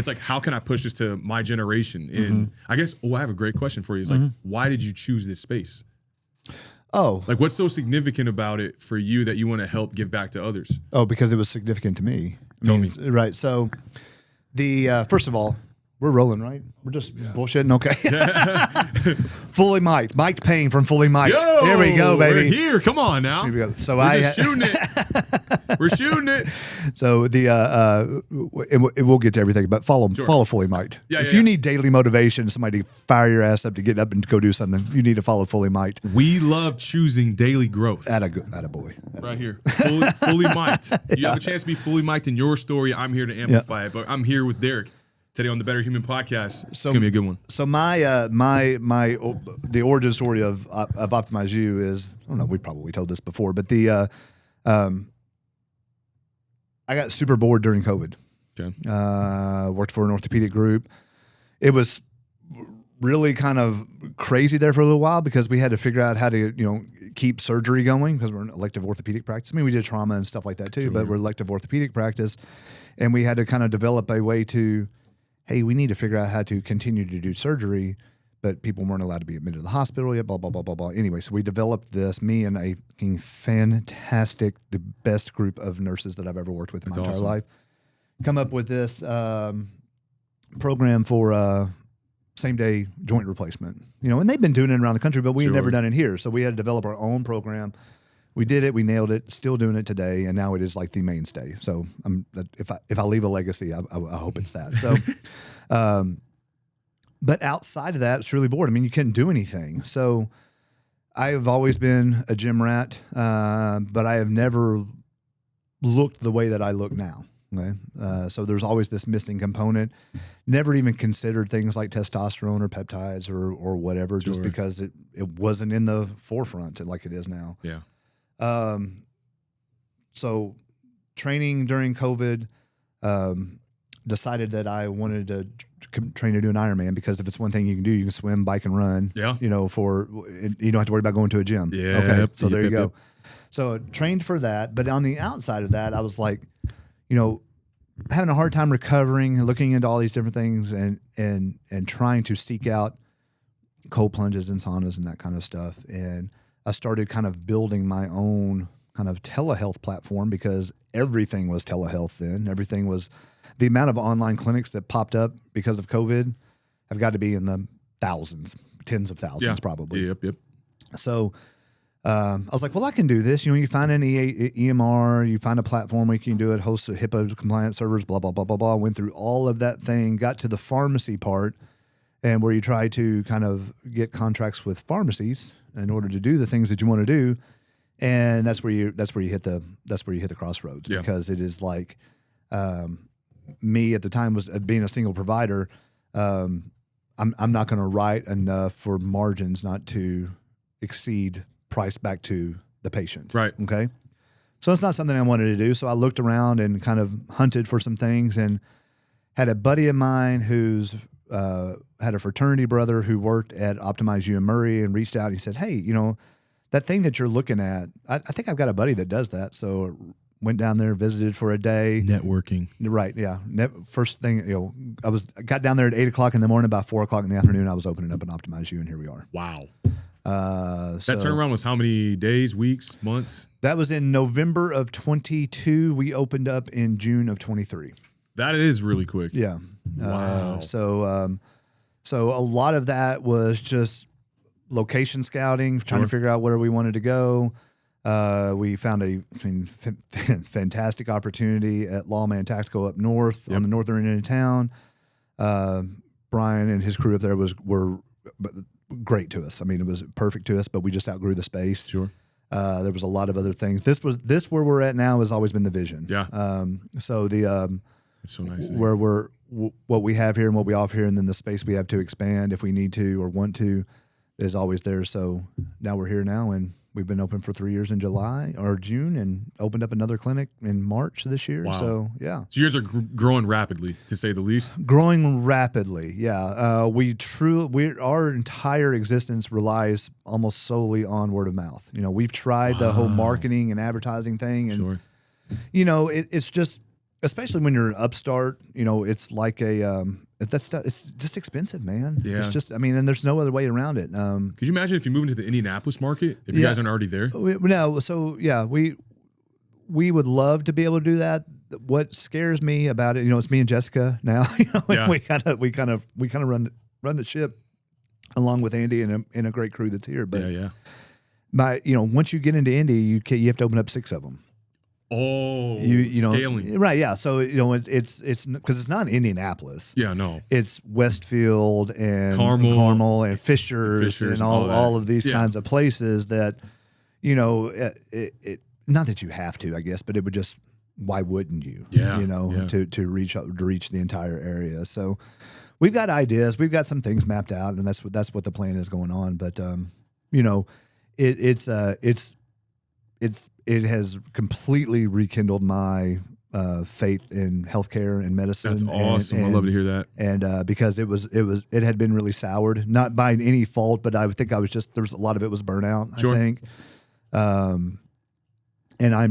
it's like, how can I push this to my generation? And I guess, I have a great question for you. It's like, why did you choose this space? Oh, Like, what's so significant about it for you that you want to help give back to others? Oh, because it was significant to me. Tell me. Right. So first of all, we're rolling, right? We're just bullshitting. Okay. Fully mic'd. Mike Payne from Fully Mic'd. Yo, there we go, baby. We're here. Come on now. Here we go. So we're just shooting it. We're shooting it. So we'll get to everything, but follow Fully Mic'd. If you need daily motivation, somebody to fire your ass up to get up and go do something, you need to follow Fully Mic'd. We love choosing daily growth. Atta boy. Right here. Fully mic'd. You have a chance to be fully mic'd in your story. I'm here to amplify it, but I'm here with Derek today on the Better Human Podcast. It's gonna be a good one. So the origin story of Optimize You is, I don't know, we probably told this before, but I got super bored during COVID. Okay. Worked for an orthopedic group. It was really kind of crazy there for a little while because we had to figure out how to, keep surgery going because we're an elective orthopedic practice. I mean, we did trauma and stuff like that too, but we're elective orthopedic practice. And we had to kind of develop a way to, hey, we need to figure out how to continue to do surgery, but people weren't allowed to be admitted to the hospital yet, blah, blah, blah, blah, blah. Anyway, so we developed this, me and a fantastic, the best group of nurses that I've ever worked with in my entire life, come up with this program for same-day joint replacement. And they've been doing it around the country, but we had never done it here. So we had to develop our own program. We did it. We nailed it. Still doing it today, and now it is like the mainstay. So if I leave a legacy, I hope it's that. So, but outside of that, it's really bored. I mean, you couldn't do anything. So I've always been a gym rat, but I have never looked the way that I look now. Okay, so there's always this missing component. Never even considered things like testosterone or peptides or whatever, just because it wasn't in the forefront like it is now. Yeah. So training during COVID, decided that I wanted to train to do an Ironman because if it's one thing you can do, you can swim, bike, and run. Yeah. You don't have to worry about going to a gym. Yeah. Okay. So there you go. So trained for that. But on the outside of that, I was like, having a hard time recovering, looking into all these different things and trying to seek out cold plunges and saunas and that kind of stuff. And I started kind of building my own kind of telehealth platform because everything was telehealth then. Everything was the amount of online clinics that popped up because of COVID have got to be in the thousands, tens of thousands probably. Yep. So I was like, well, I can do this. You find an EMR, you find a platform where you can do it, host HIPAA compliant servers, blah, blah, blah, blah, blah. Went through all of that thing, got to the pharmacy part, and where you try to kind of get contracts with pharmacies in order to do the things that you want to do. And that's where you hit the crossroads because it is like me at the time was being a single provider. I'm not going to write enough for margins not to exceed price back to the patient. Right. Okay. So it's not something I wanted to do. So I looked around and kind of hunted for some things and had a buddy of mine who's had a fraternity brother who worked at Optimize You in Murray and reached out and he said, hey, that thing that you're looking at, I think I've got a buddy that does that. So went down there, visited for a day. Networking. Right. Yeah. First thing, I got down there at 8:00 in the morning, about 4:00 in the afternoon, I was opening up an Optimize You and here we are. Wow. That turnaround was how many days, weeks, months? That was in November of 22. We opened up in June of 23. That is really quick. Yeah. Wow. So a lot of that was just location scouting, trying to figure out where we wanted to go. We found a fantastic opportunity at Lawman Tactical up north on the northern end of town. Brian and his crew up there were great to us. I mean, it was perfect to us, but we just outgrew the space. Sure. There was a lot of other things. This where we're at now has always been the vision. Yeah. So it's so nice. Where what we have here and what we offer here, and then the space we have to expand if we need to or want to, is always there. So now we're here now, and we've been open for 3 years in July or June, and opened up another clinic in March this year. Wow. So yeah. So yours are growing rapidly, to say the least. Growing rapidly, yeah. Our entire existence relies almost solely on word of mouth. We've tried the whole marketing and advertising thing, and it's just especially when you're an upstart, it's like it's just expensive, man. Yeah. It's just, and there's no other way around it. Could you imagine if you move into the Indianapolis market, if you guys aren't already there? We would love to be able to do that. What scares me about it, it's me and Jessica now. We kind of run the ship along with Andy and a great crew that's here. But once you get into Indy, you have to open up 6 of them. Oh, scaling. Right, yeah. So it's because it's not Indianapolis. Yeah, no. It's Westfield and Carmel and Fishers and all of these kinds of places that, it not that you have to, I guess, but it would just, why wouldn't you? Yeah, to reach the entire area. So we've got ideas, we've got some things mapped out, and that's what the plan is going on. But it has completely rekindled my faith in healthcare and medicine. That's awesome. I love to hear that. And because it had been really soured, not by any fault, but I think there was a lot of it was burnout. Sure. I think. And I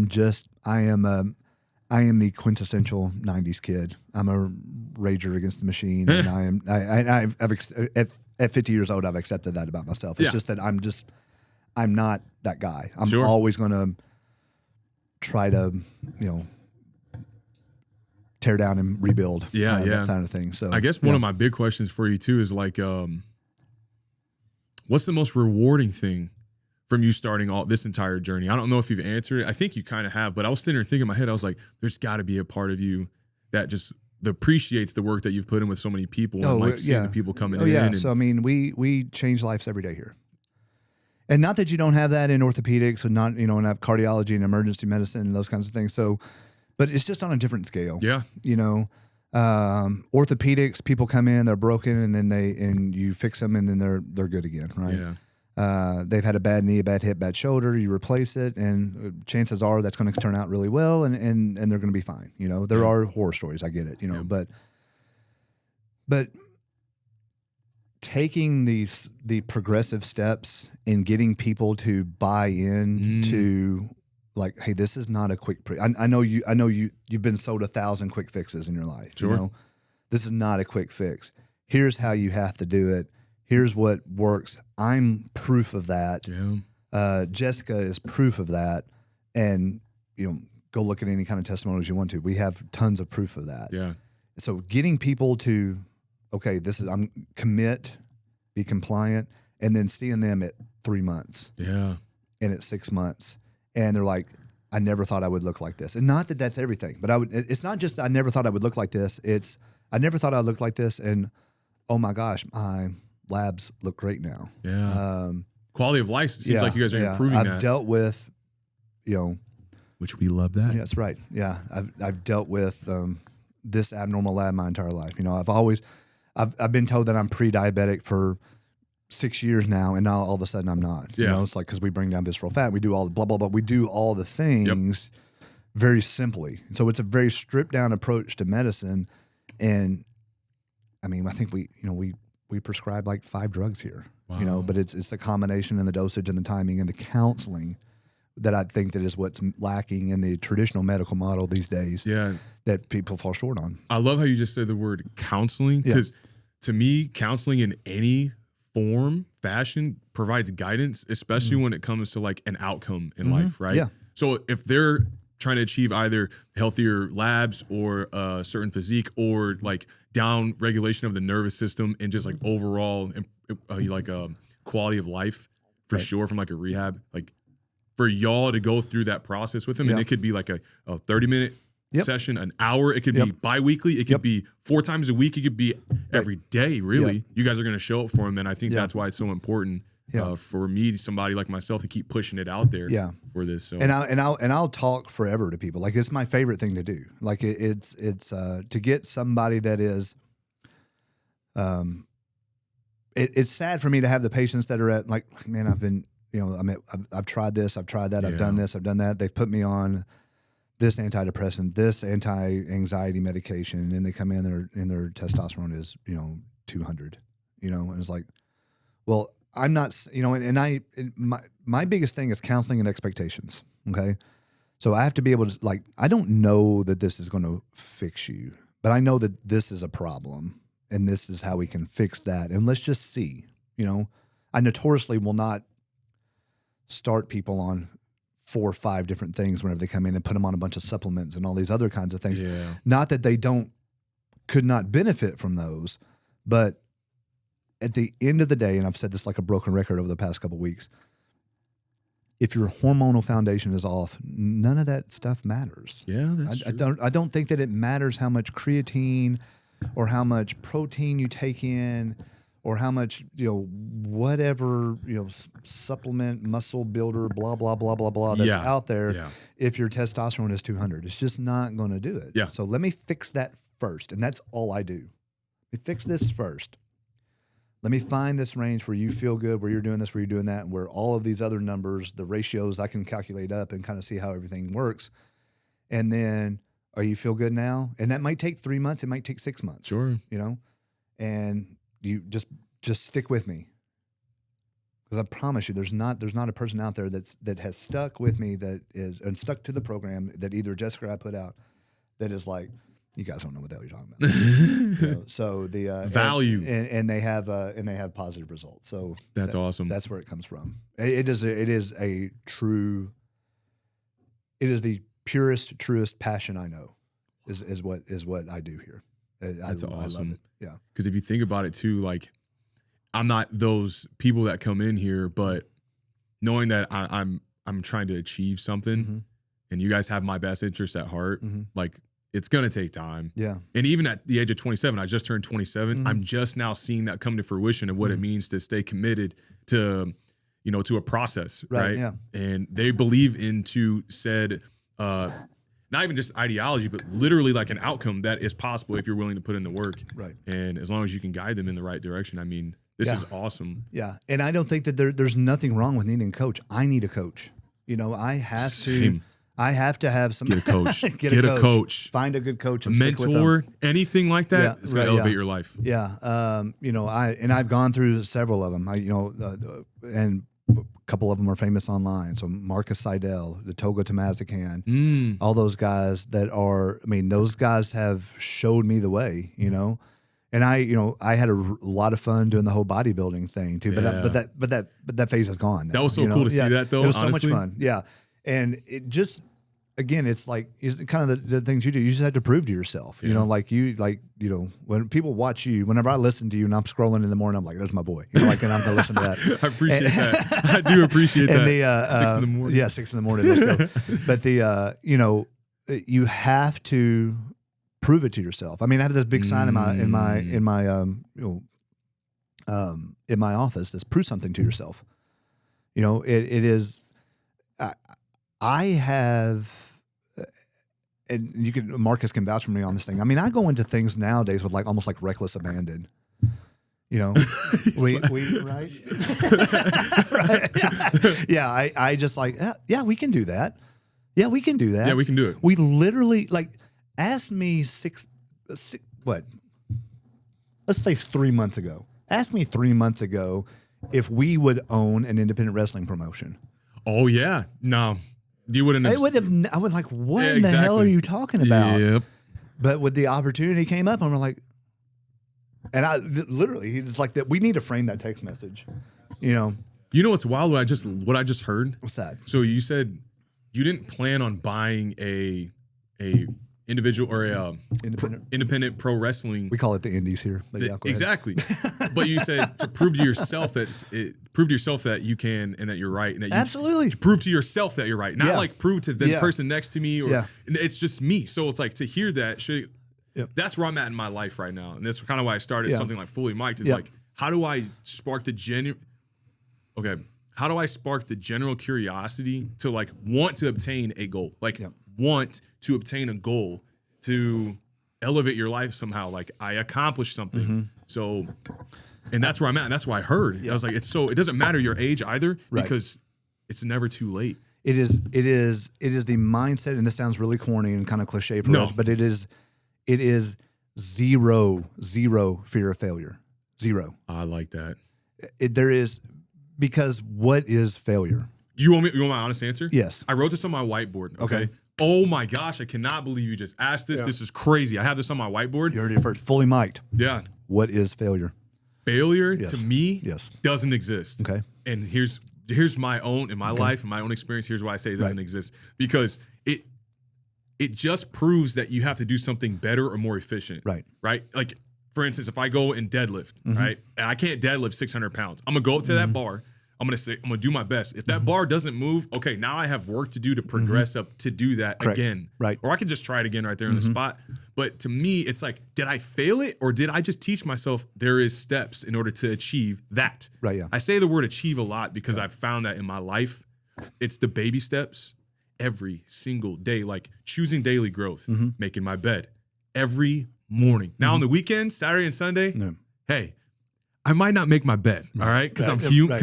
am the quintessential '90s kid. I'm a rager against the machine, and at 50 years old, I've accepted that about myself. It's just that I'm not that guy. I'm always going to try to, tear down and rebuild. That kind of thing. So I guess one of my big questions for you too is like, what's the most rewarding thing from you starting all this entire journey? I don't know if you've answered it. I think you kind of have, but I was sitting there thinking in my head, I was like, there's got to be a part of you that just appreciates the work that you've put in with so many people and seeing the people coming in. Yeah. So we change lives every day here. And not that you don't have that in orthopedics and not, and have cardiology and emergency medicine and those kinds of things. So, but it's just on a different scale. Yeah. Orthopedics, people come in, they're broken, and then you fix them, and then they're good again, right? Yeah. They've had a bad knee, a bad hip, bad shoulder. You replace it, and chances are that's going to turn out really well, and they're going to be fine. There are horror stories. I get it. But taking the progressive steps and getting people to buy in to like, hey, this is not a quick. I know you've been sold 1,000 quick fixes in your life. Sure. This is not a quick fix. Here's how you have to do it. Here's what works. I'm proof of that. Yeah. Jessica is proof of that. And, go look at any kind of testimonials you want to. We have tons of proof of that. Yeah. So getting people to, okay, I'm commit, be compliant, and then seeing them at 3 months. Yeah. And at 6 months. And they're like, I never thought I would look like this. And not that that's everything, but it's not just, I never thought I would look like this. It's, I never thought I'd look like this. And oh my gosh, my labs look great now. Yeah. Quality of life. It seems like you guys are improving that. I've dealt with, which we love that. Yeah, that's right. Yeah. I've dealt with this abnormal lab my entire life. I've been told that I'm pre-diabetic for 6 years now, and now all of a sudden I'm not. It's like, because we bring down visceral fat, we do all the blah, blah, blah. We do all the things very simply. So it's a very stripped down approach to medicine. And I think we prescribe like 5 drugs here, but it's a combination and the dosage and the timing and the counseling that I think that is what's lacking in the traditional medical model these days. Yeah. That people fall short on. I love how you just said the word counseling, because to me, counseling in any form, fashion provides guidance, especially when it comes to like an outcome in life, right? Yeah. So if they're trying to achieve either healthier labs or a certain physique or like down regulation of the nervous system and just like overall like a quality of life for sure from like a rehab, like for y'all to go through that process with them, and it could be like a 30-minute session, an hour. It could be bi-weekly. It could be 4 times a week. It could be every day, really. You guys are going to show up for them, and I think that's why it's so important for me, somebody like myself, to keep pushing it out there for this. So. And I'll talk forever to people. Like, it's my favorite thing to do. Like, it's to get somebody that is it's sad for me to have the patients that are at like, man, I've been, I've tried this, I've tried that, I've done this, I've done that. They've put me on this antidepressant, this anti-anxiety medication, and they come in and their testosterone is, 200, and it's like, well, I'm not, my biggest thing is counseling and expectations. Okay. So I have to be able to, like, I don't know that this is going to fix you, but I know that this is a problem and this is how we can fix that. And let's just see, I notoriously will not start people on 4 or 5 different things whenever they come in and put them on a bunch of supplements and all these other kinds of things. Yeah. Not that they could not benefit from those, but at the end of the day, and I've said this like a broken record over the past couple of weeks, if your hormonal foundation is off, none of that stuff matters. Yeah, that's true. I don't think that it matters how much creatine or how much protein you take in or how much, whatever, supplement, muscle builder, blah, blah, blah, blah, blah, that's out there. Yeah. If your testosterone is 200, it's just not going to do it. Yeah. So let me fix that first. And that's all I do. Let me fix this first. Let me find this range where you feel good, where you're doing this, where you're doing that, and where all of these other numbers, the ratios, I can calculate up and kind of see how everything works. And then, are you feel good now? And that might take 3 months. It might take 6 months. Sure. And you just stick with me. Because I promise you, there's not a person out there that has stuck with me and stuck to the program that either Jessica or I put out that is like, you guys don't know what the hell you're talking about. So the value and they have positive results. So that's awesome. That's where it comes from. It is the purest, truest passion I know is what I do here. That's awesome. I love it. Yeah. Because if you think about it too, like I'm not those people that come in here, but knowing that I'm trying to achieve something, and you guys have my best interest at heart, like. It's going to take time. Yeah. And even at the age of 27, I just turned 27. I'm just now seeing that come to fruition of what it means to stay committed to, to a process. Right. Yeah. And they believe into said, not even just ideology, but literally like an outcome that is possible if you're willing to put in the work. Right. And as long as you can guide them in the right direction, I mean, this is awesome. Yeah. And I don't think that there's nothing wrong with needing a coach. I need a coach. I have Same. I have to have some. Get a coach. Get a coach. Find a good coach. And a mentor. Anything like that. Yeah, It's going to elevate your life. Yeah. I've gone through several of them. And a couple of them are famous online. So Marcus Seidel, the Togo Tamazican, all those guys those guys have showed me the way. And I had a lot of fun doing the whole bodybuilding thing too. But that phase is gone now. That was so cool to see that though. It was honestly. so much fun. Yeah. And it just, again, it's like, it's kind of the things you do. You just have to prove to yourself, when people watch you, whenever I listen to you and I'm scrolling in the morning, I'm like, there's my boy. And I'm going to listen to that. I appreciate that. I do appreciate that. 6 in the morning. Yeah, 6 in the morning. Let's go. But you have to prove it to yourself. I mean, I have this big sign in my office that's prove something to yourself. It is, I have, and Marcus can vouch for me on this thing. I mean, I go into things nowadays with almost like reckless abandon. We right? Right. Yeah. I just like, yeah, we can do that. Yeah, we can do that. Yeah, we can do it. We literally asked me let's say 3 months ago. Asked me 3 months ago if we would own an independent wrestling promotion. Oh yeah. No. You wouldn't have. I would like, what in the hell are you talking about? Yep. But when the opportunity came up, I'm like, and I literally, he's like that. We need to frame that text message. You know what's wild? What I just heard. What's that? So you said you didn't plan on buying a individual or a independent pro wrestling. We call it the indies here. But yeah, exactly. But you said to prove to yourself that you can and that you're right, and that you absolutely prove to yourself that you're right, not like prove to the person next to me or it's just me. So it's like to hear that shit. Yep. That's where I'm at in my life right now, and that's kind of why I started something like Fully Mic'd. Is like, how do I spark the How do I spark the general curiosity to want to obtain a goal, want to obtain a goal to elevate your life somehow? Like I accomplished something. Mm-hmm. So, and that's where I'm at. And that's why I heard. I was like, it doesn't matter your age either, because it's never too late. It is the mindset, and this sounds really corny and kind of cliche for it, but it is zero fear of failure. Zero. I like that. There is, because what is failure? You want my honest answer? Yes. I wrote this on my whiteboard. Okay. Oh my gosh, I cannot believe you just asked this. Yeah. This is crazy. I have this on my whiteboard. You heard it first. Fully mic'd. Yeah. What is failure? Failure Yes. to me Yes. doesn't exist. Okay. And here's my own, in my life, in my own experience, here's why I say it doesn't exist. Because it just proves that you have to do something better or more efficient. Right. Right? Like, for instance, if I go and deadlift, right? And I can't deadlift 600 pounds. I'm going to go up to that bar. I'm going to do my best. If that bar doesn't move, okay, now I have work to do to progress up to do that again. Right. Or I can just try it again right there on the spot. But to me, it's like, did I fail it or did I just teach myself there is steps in order to achieve that? Right, yeah. I say the word achieve a lot because I've found that in my life, it's the baby steps every single day, like choosing daily growth, making my bed every morning. Now on the weekends, Saturday and Sunday, hey, I might not make my bed, all right? Because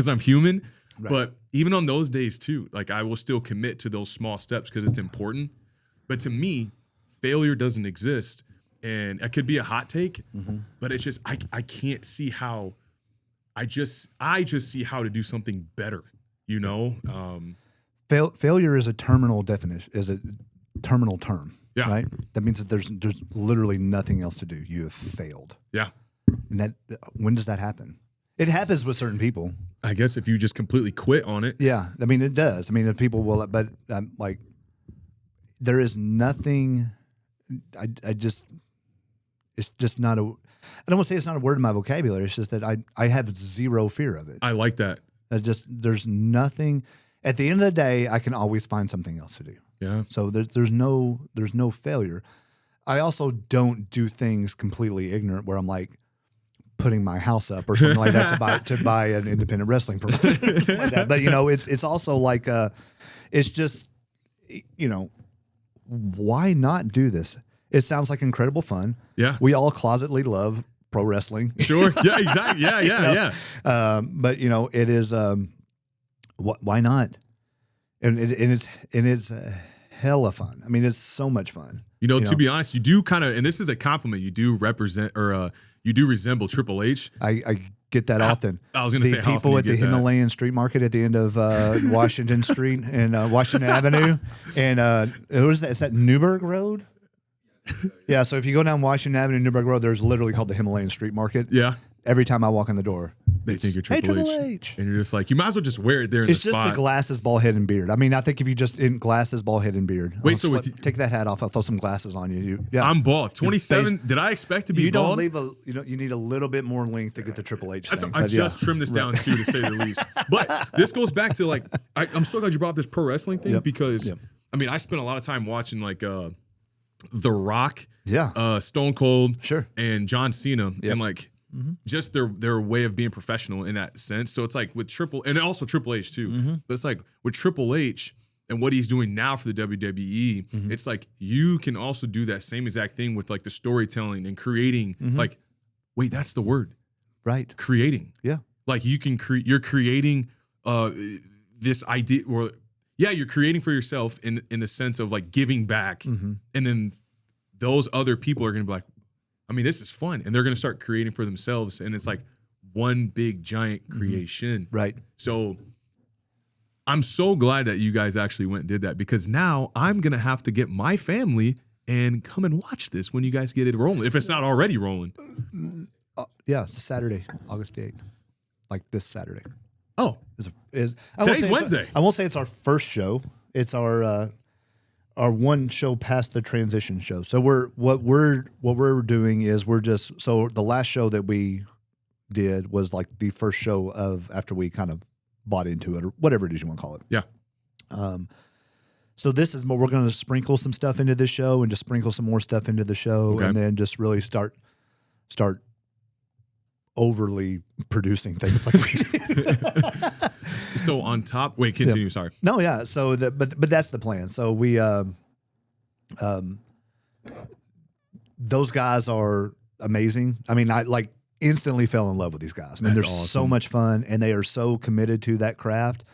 I'm human. Right. But even on those days too, like I will still commit to those small steps because it's important. But to me, failure doesn't exist. And it could be a hot take, but it's just I can't see how I just see how to do something better, you know? Failure is a terminal definition, is a terminal term. Yeah. Right? That means that there's literally nothing else to do. You have failed. Yeah. And that, when does that happen? It happens with certain people. I guess if you just completely quit on it. Yeah. I mean, it does. I mean, if people will, but like, there is nothing, it's just not I don't want to say it's not a word in my vocabulary. It's just that I have zero fear of it. I like that. There's nothing, at the end of the day, I can always find something else to do. Yeah. So there's no failure. I also don't do things completely ignorant where I'm like putting my house up or something like that to buy an independent wrestling promotion like that. But it's also like it's just why not do this? It sounds like incredible fun. Yeah. We all closetly love pro wrestling. Sure. Yeah, exactly. Yeah, yeah, yeah. But it is why not? And it's hella fun. I mean, it's so much fun. To be honest, you do kind of, and this is a compliment, you do represent or you do resemble Triple H. I get that often. I was going to say, the people at the Himalayan Street Market at the end of Washington Street and Washington Avenue, and what is that? Is that Newburgh Road? Yeah. So if you go down Washington Avenue, Newburgh Road, there's literally called the Himalayan Street Market. Yeah. Every time I walk in the door, they think you're Triple H. And you're just like, you might as well just wear it there in the spot. It's just the glasses, bald head, and beard. I mean, I think if you just in glasses, bald head, and beard. Wait, so take that hat off. I'll throw some glasses on you. Yeah. I'm bald. 27. Did I expect to be bald? You need a little bit more length to get the Triple H thing. I just trimmed this down too, to say the least. But this goes back to like, I'm so glad you brought up this pro wrestling thing because I mean, I spent a lot of time watching like The Rock, Stone Cold, and John Cena, and like. Just their way of being professional in that sense. So it's like with and also Triple H too. But it's like with Triple H and what he's doing now for the WWE, it's like you can also do that same exact thing with like the storytelling and creating. Like, wait, that's the word, right? Creating, Like you can you're creating this idea, or you're creating for yourself in the sense of like giving back, and then those other people are gonna be like, I mean, this is fun. And they're going to start creating for themselves. And it's like one big giant creation. Right. So I'm so glad that you guys actually went and did that because now I'm going to have to get my family and come and watch this when you guys get it rolling, if it's not already rolling. Yeah, it's Saturday, August 8th. Like this Saturday. Oh. Today's Wednesday. I won't say it's our first show. It's our one show past the transition show. So what we're doing is so the last show that we did was like the first show of after we kind of bought into it or whatever it is you want to call it. Yeah. So this is what we're going to sprinkle some stuff into this show and just sprinkle some more stuff into the show and then just really start overly producing things like we do. So on top, continue. Sorry. No, yeah. So but that's the plan. So we, those guys are amazing. I mean, I like instantly fell in love with these guys. I mean, they're awesome. So much fun and they are so committed to that craft.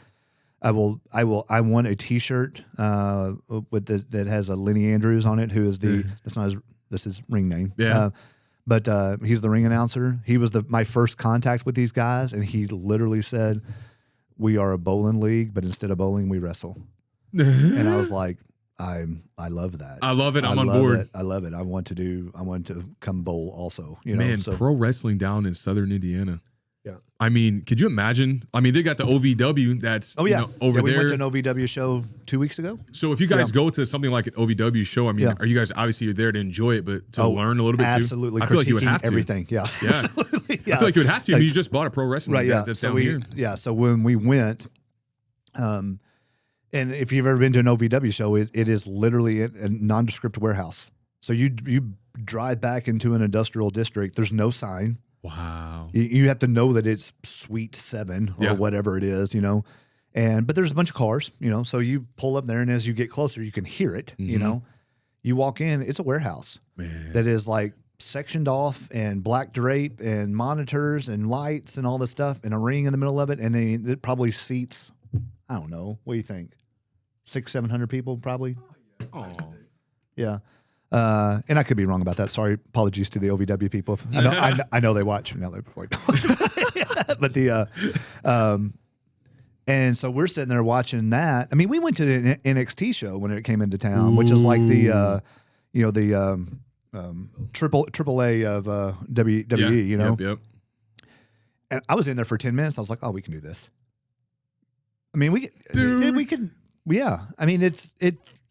I want a T-shirt that has a Lenny Andrews on it, who is that's his ring name. Yeah. But he's the ring announcer. He was my first contact with these guys, and he literally said, we are a bowling league, but instead of bowling, we wrestle. And I was like, I love that. I love it. I'm on board. I love it. I want to come bowl also. Man, pro wrestling down in Southern Indiana. Yeah. I mean, could you imagine? I mean, they got the OVW that's over there. We went to an OVW show 2 weeks ago. So if you guys go to something like an OVW show, I mean, are you guys obviously you're there to enjoy it, but to learn a little bit too? Absolutely. I feel like you would have to. Everything. Yeah. Absolutely. Yeah. I feel like you would have to. I mean, you just bought a pro wrestling. Right. Yeah. That's down here. Yeah. So when we went, and if you've ever been to an OVW show, it is literally a nondescript warehouse. So you drive back into an industrial district. There's no sign. Wow. You have to know that it's Suite 7 or whatever it is, but there's a bunch of cars, so you pull up there, and as you get closer, you can hear it, You walk in, it's a warehouse that is like sectioned off and black drape and monitors and lights and all this stuff and a ring in the middle of it. And then it probably seats, I don't know, what do you think? 600-700 people probably. Oh, yeah. And I could be wrong about that. Sorry, apologies to the OVW people. I know they watch. No, they probably don't. But and so we're sitting there watching that. I mean, we went to the NXT show when it came into town, which is like the triple A of WWE. Yep. And I was in there for 10 minutes. I was like, oh, we can do this. I mean, we can. Yeah. I mean, it's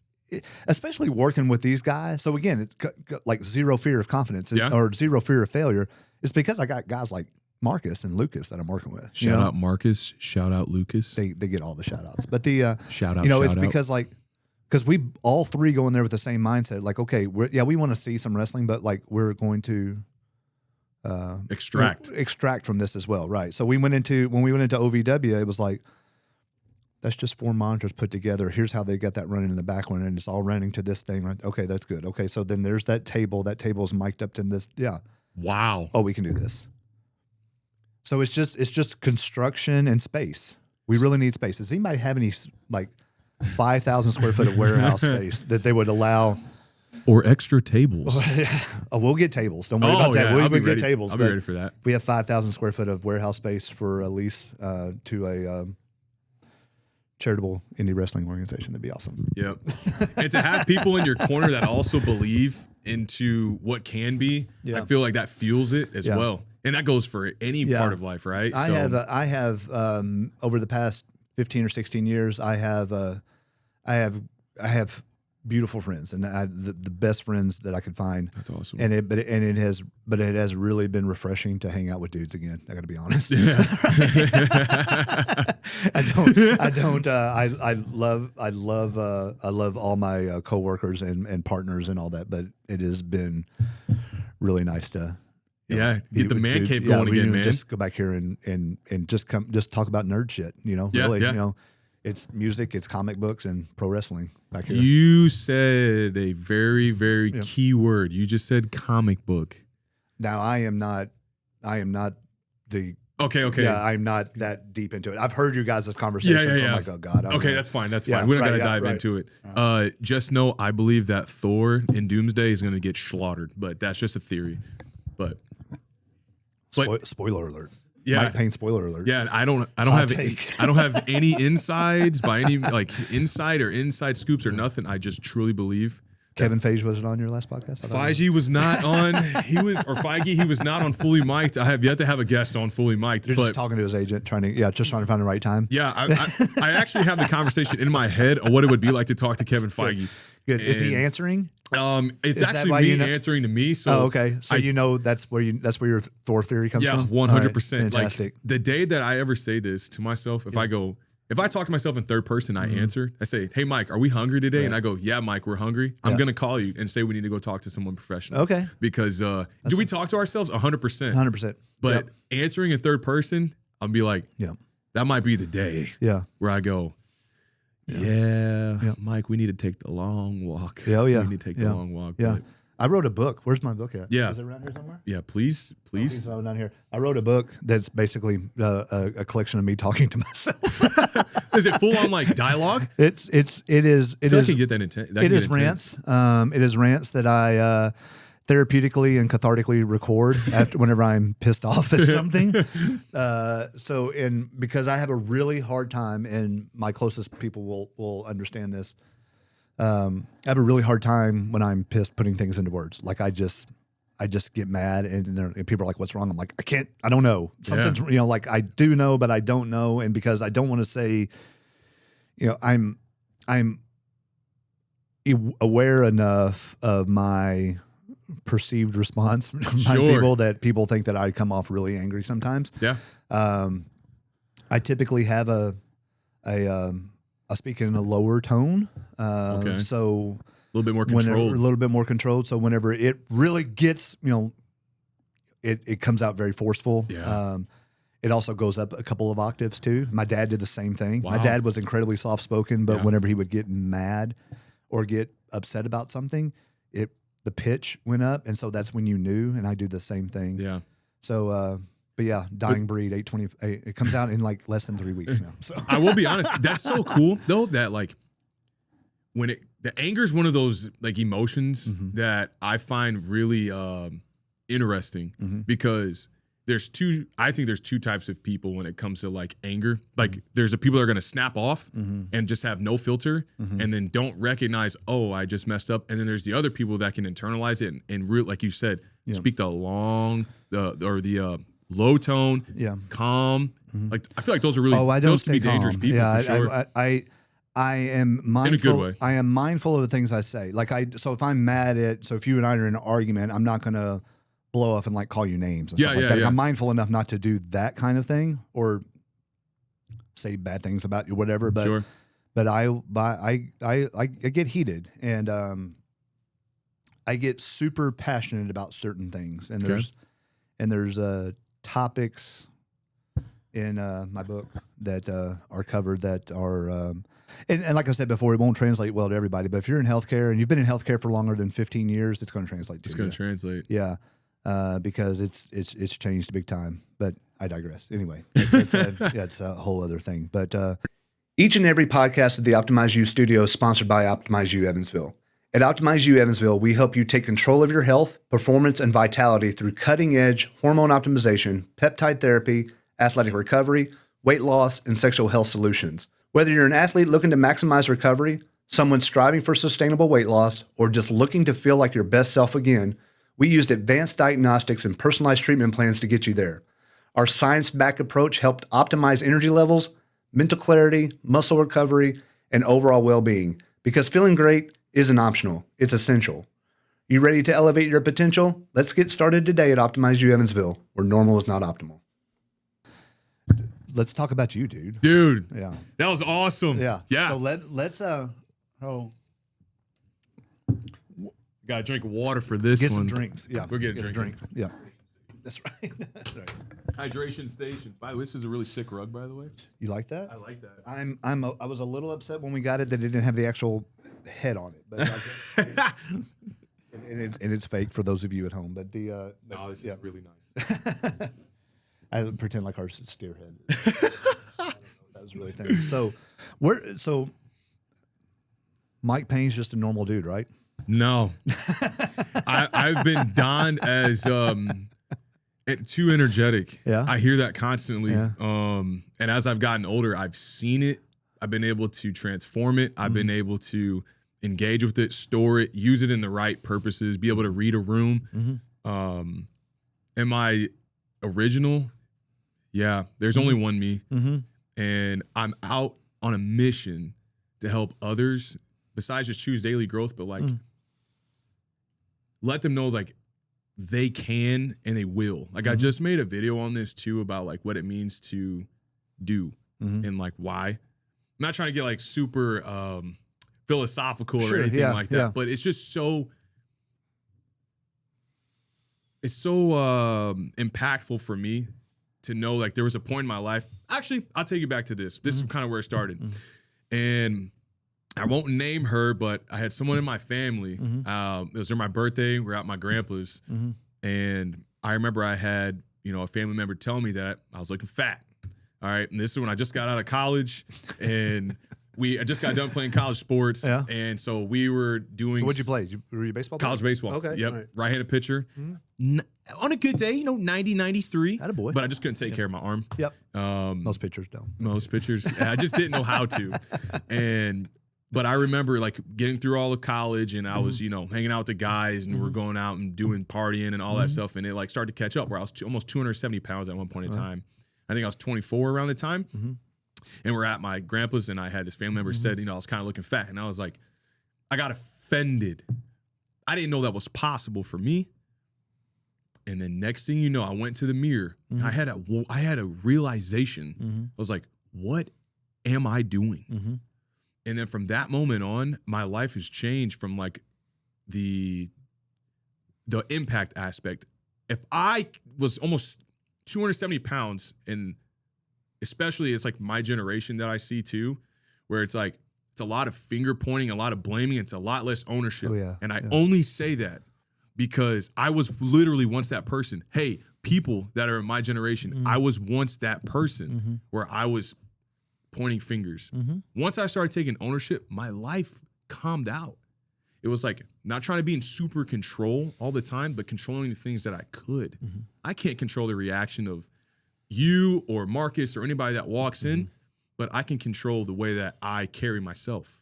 especially working with these guys. So again, it's like zero fear of confidence or zero fear of failure. It's because I got guys like Marcus and Lucas that I'm working with. Shout out Marcus. Shout out Lucas. They get all the shout outs. But the shout out. It's because we all three go in there with the same mindset. Like, okay, we want to see some wrestling, but like we're going to extract from this as well, right? So when we went into OVW, it was like, that's just 4 monitors put together. Here's how they got that running in the background, and it's all running to this thing. Right? Okay, that's good. Okay, so then there's that table. That table is mic'd up to this. Yeah. Wow. Oh, we can do this. So it's just construction and space. We really need space. Does anybody have any like 5,000 square foot of warehouse space that they would allow? Or extra tables. We'll get tables. Don't worry about that. We'll get tables. I'll be ready for that. We have 5,000 square foot of warehouse space for a lease to a charitable indie wrestling organization. That'd be awesome. Yep. And to have people in your corner that also believe into what can be, I feel like that fuels it as well. And that goes for any part of life, right? I have over the past 15 or 16 years, I have beautiful friends, and the best friends that I could find. That's awesome. And it has really been refreshing to hang out with dudes again. I got to be honest. Yeah. I love all my coworkers and partners and all that, but it has been really nice to get the man cave going again, man. Just go back here and just talk about nerd shit. It's music, it's comic books, and pro wrestling back here. You said a very, very key word. You just said comic book. Now I am not the okay. Yeah, I'm not that deep into it. I've heard you guys' conversations. So I'm like, oh God. Okay, that's fine. That's fine. We don't got to dive into it. Just know I believe that Thor in Doomsday is going to get slaughtered, but that's just a theory. But spoiler alert. Yeah. Mike Payne spoiler alert. Yeah, I don't have any insides by any like inside scoops or nothing. I just truly believe Kevin Feige wasn't on your last podcast. Feige was not on. He was not on Fully Mic'd. I have yet to have a guest on Fully Mic'd. You're just talking to his agent, trying to find the right time. Yeah, I actually have the conversation in my head of what it would be like to talk to Kevin Feige. Good. Is he answering? It's actually me answering to me. So okay. So that's where your Thor theory comes from. Yeah, 100%. Fantastic. Like, the day that I ever say this to myself, if I talk to myself in third person, I answer. I say, "Hey, Mike, are we hungry today?" Right. And I go, "Yeah, Mike, we're hungry." I'm gonna call you and say we need to go talk to someone professional. Okay. Because do we talk to ourselves? 100%. 100%. But answering in third person, I'll be like, that might be the day. Yeah. Where I go. Mike, we need to take the long walk. Yeah, we need to take the long walk. Yeah, I wrote a book. Where's my book at? Yeah, is it around here somewhere? Yeah, please. It's down here. I wrote a book that's basically a collection of me talking to myself. Is it full on like dialogue? It is. I can get that intent. It is rants. It is rants that therapeutically and cathartically record whenever I'm pissed off at something. Because I have a really hard time, and my closest people will understand this. I have a really hard time when I'm pissed putting things into words. Like I just get mad, and people are like, "What's wrong?" I'm like, I don't know. Something's, like I do know, but I don't know. And because I don't want to say, I'm aware enough of my perceived response from people that people think that I come off really angry sometimes. Yeah. I typically have I speak in a lower tone. Okay. So a little bit more controlled. A little bit more controlled. So whenever it really gets, it comes out very forceful. Yeah. It also goes up a couple of octaves too. My dad did the same thing. Wow. My dad was incredibly soft spoken, but whenever he would get mad or get upset about something, the pitch went up, and so that's when you knew. And I do the same thing. Yeah. So, but yeah, Dying Breed 820. It comes out in like less than 3 weeks now. So I will be honest. That's so cool though. That like when the anger is one of those like emotions that I find really interesting because I think there's two types of people when it comes to like anger. Like there's the people that are going to snap off and just have no filter and then don't recognize, oh, I just messed up. And then there's the other people that can internalize it and like you said, speak the low tone, calm. Like I feel like those are really those can be dangerous people for sure. I am mindful. In a good way. I am mindful of the things I say. So if I'm mad if you and I are in an argument, I'm not going to blow up and like call you names and stuff like that. Yeah. I'm mindful enough not to do that kind of thing or say bad things about you, whatever. But but I get heated and I get super passionate about certain things. And there's topics in my book that are covered that are and like I said before, it won't translate well to everybody. But if you're in healthcare and you've been in healthcare for longer than 15 years, it's going to translate to you. It's going to translate. Yeah. Because it's changed big time, but I digress. Anyway, it's a whole other thing. But each and every podcast at the Optimize You studio is sponsored by Optimize You Evansville. At Optimize You Evansville, we help you take control of your health, performance, and vitality through cutting-edge hormone optimization, peptide therapy, athletic recovery, weight loss, and sexual health solutions. Whether you're an athlete looking to maximize recovery, someone striving for sustainable weight loss, or just looking to feel like your best self again, we used advanced diagnostics and personalized treatment plans to get you there. Our science-backed approach helped optimize energy levels, mental clarity, muscle recovery, and overall well-being. Because feeling great isn't optional, it's essential. You ready to elevate your potential? Let's get started today at Optimize You Evansville, where normal is not optimal. Let's talk about you, dude. Dude. Yeah. That was awesome. Yeah. Yeah. So let's gotta drink water for this get one. some drinks. Yeah. We'll get a drink. Yeah. That's right. That's right. Hydration station. By the way, this is a really sick rug, by the way. You like that? I like that. I was a little upset when we got it that it didn't have the actual head on it, but and it's fake for those of you at home. But this is really nice. I pretend like ours is steer head. That was really thin. So Mike Payne's just a normal dude, right? No. I've been donned as too energetic. Yeah. I hear that constantly. Yeah. And as I've gotten older, I've seen it. I've been able to transform it. I've been able to engage with it, store it, use it in the right purposes, be able to read a room. Am I original? Yeah. There's only one me. And I'm out on a mission to help others besides just choose daily growth, but like let them know like they can and they will. Like I just made a video on this too about like what it means to do and like why. I'm not trying to get like super philosophical or anything like that, but it's just so impactful for me to know like there was a point in my life. Actually, I'll take you back to this. This is kind of where it started. And I won't name her, but I had someone in my family. It was my birthday. We're at my grandpa's. And I remember I had, a family member tell me that I was looking fat. All right. And this is when I just got out of college and I just got done playing college sports, and so we were doing. So what'd you play? Were you baseball? College baseball. Okay. Yep. Right-handed pitcher. On a good day, 90, 93. Attaboy. But I just couldn't take care of my arm. Yep. Most pitchers don't. Most pitchers. I just didn't know how to. But I remember like getting through all of college, and I was, hanging out with the guys, and we're going out and doing partying and all that stuff. And it like started to catch up where I was almost 270 pounds at one point in time. I think I was 24 around the time. And we're at my grandpa's, and I had this family member said, I was kind of looking fat. And I was like, I got offended. I didn't know that was possible for me. And then next thing you know, I went to the mirror. And I had a realization. I was like, what am I doing? And then from that moment on, my life has changed from like the impact aspect. If I was almost 270 pounds, and especially it's like my generation that I see too, where it's like, it's a lot of finger pointing, a lot of blaming. It's a lot less ownership. And I only say that because I was literally once that person. Hey, people that are in my generation, I was once that person where I was pointing fingers. Once I started taking ownership, my life calmed out. It was like not trying to be in super control all the time, but controlling the things that I could. I can't control the reaction of you or Marcus or anybody that walks in, but I can control the way that I carry myself,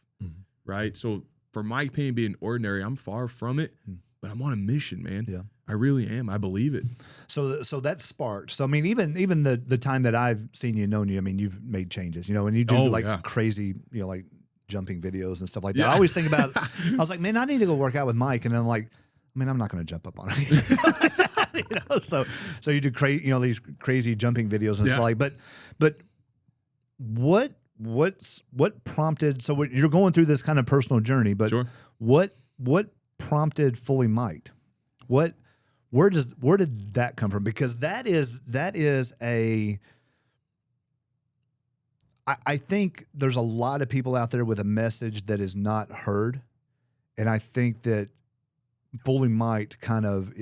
right? So for Mike Payne being ordinary, I'm far from it, but I'm on a mission, man. Yeah. I really am. I believe it. So that sparked. So I mean, even the time that I've seen you, known you, I mean, you've made changes, and you do crazy, like jumping videos and stuff like that. I always think about. I was like, man, I need to go work out with Mike, and then I'm like, man, I'm not going to jump up on anything like that, So you do these crazy jumping videos and stuff like. But what prompted? So you're going through this kind of personal journey, but what prompted Fully Miked? Where did that come from? Because that is I think there's a lot of people out there with a message that is not heard. And I think that Fully Miked kind of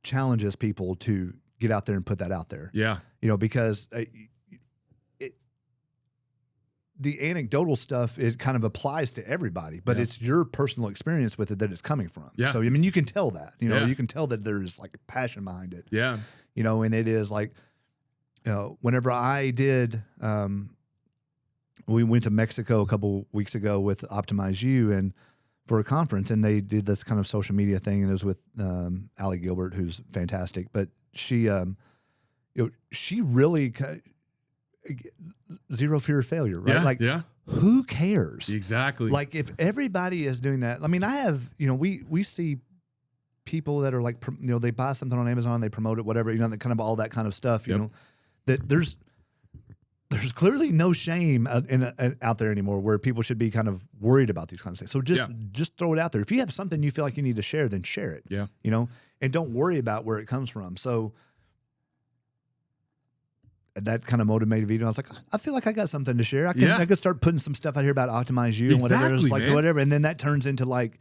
challenges people to get out there and put that out there. Yeah. Because the anecdotal stuff, it kind of applies to everybody, but it's your personal experience with it that it's coming from. Yeah. So, I mean, you can tell that, you can tell that there's like passion behind it. Yeah. And it is like, whenever I did, we went to Mexico a couple weeks ago with Optimize You and for a conference, and they did this kind of social media thing, and it was with Allie Gilbert, who's fantastic, but she really zero fear of failure, right? Who cares? Exactly. Like if everybody is doing that, I mean, I have, we see people that are like, they buy something on Amazon, they promote it, whatever, that kind of all that kind of stuff, that there's clearly no shame out there anymore where people should be kind of worried about these kinds of things. So just throw it out there. If you have something you feel like you need to share, then share it. Yeah. And don't worry about where it comes from. So that kind of motivated me. I was like, I feel like I got something to share. I could start putting some stuff out here about Optimize You and whatever. It's like whatever. And then that turns into like,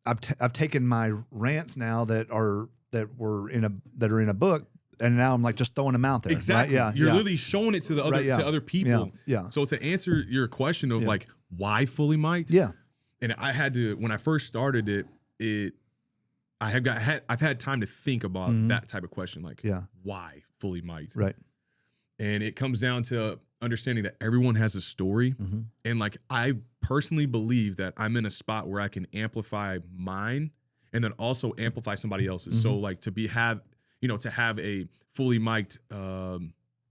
I've taken my rants now that are in a book, and now I'm like just throwing them out there. Exactly. Right? Yeah. You're literally showing it to the other to other people. Yeah. So to answer your question of like why Fully Miked? Yeah. And I had to, when I first started I've had time to think about that type of question, like why Fully Miked? Right. And it comes down to understanding that everyone has a story. And like I personally believe that I'm in a spot where I can amplify mine and then also amplify somebody else's. So like to have a Fully Miked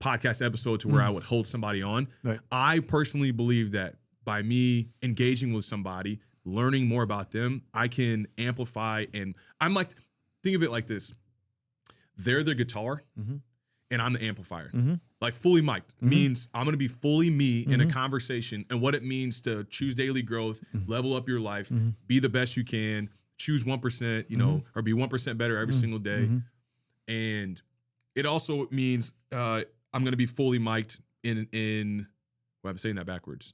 podcast episode to where I would hold somebody on. Right. I personally believe that by me engaging with somebody, learning more about them, I can amplify. And I'm like, think of it like this. They're the guitar and I'm the amplifier. Like Fully Miked means I'm going to be fully me in a conversation and what it means to choose daily growth, level up your life, be the best you can, choose 1%, or be 1% better every single day. And it also means I'm going to be fully miked in well, I'm saying that backwards.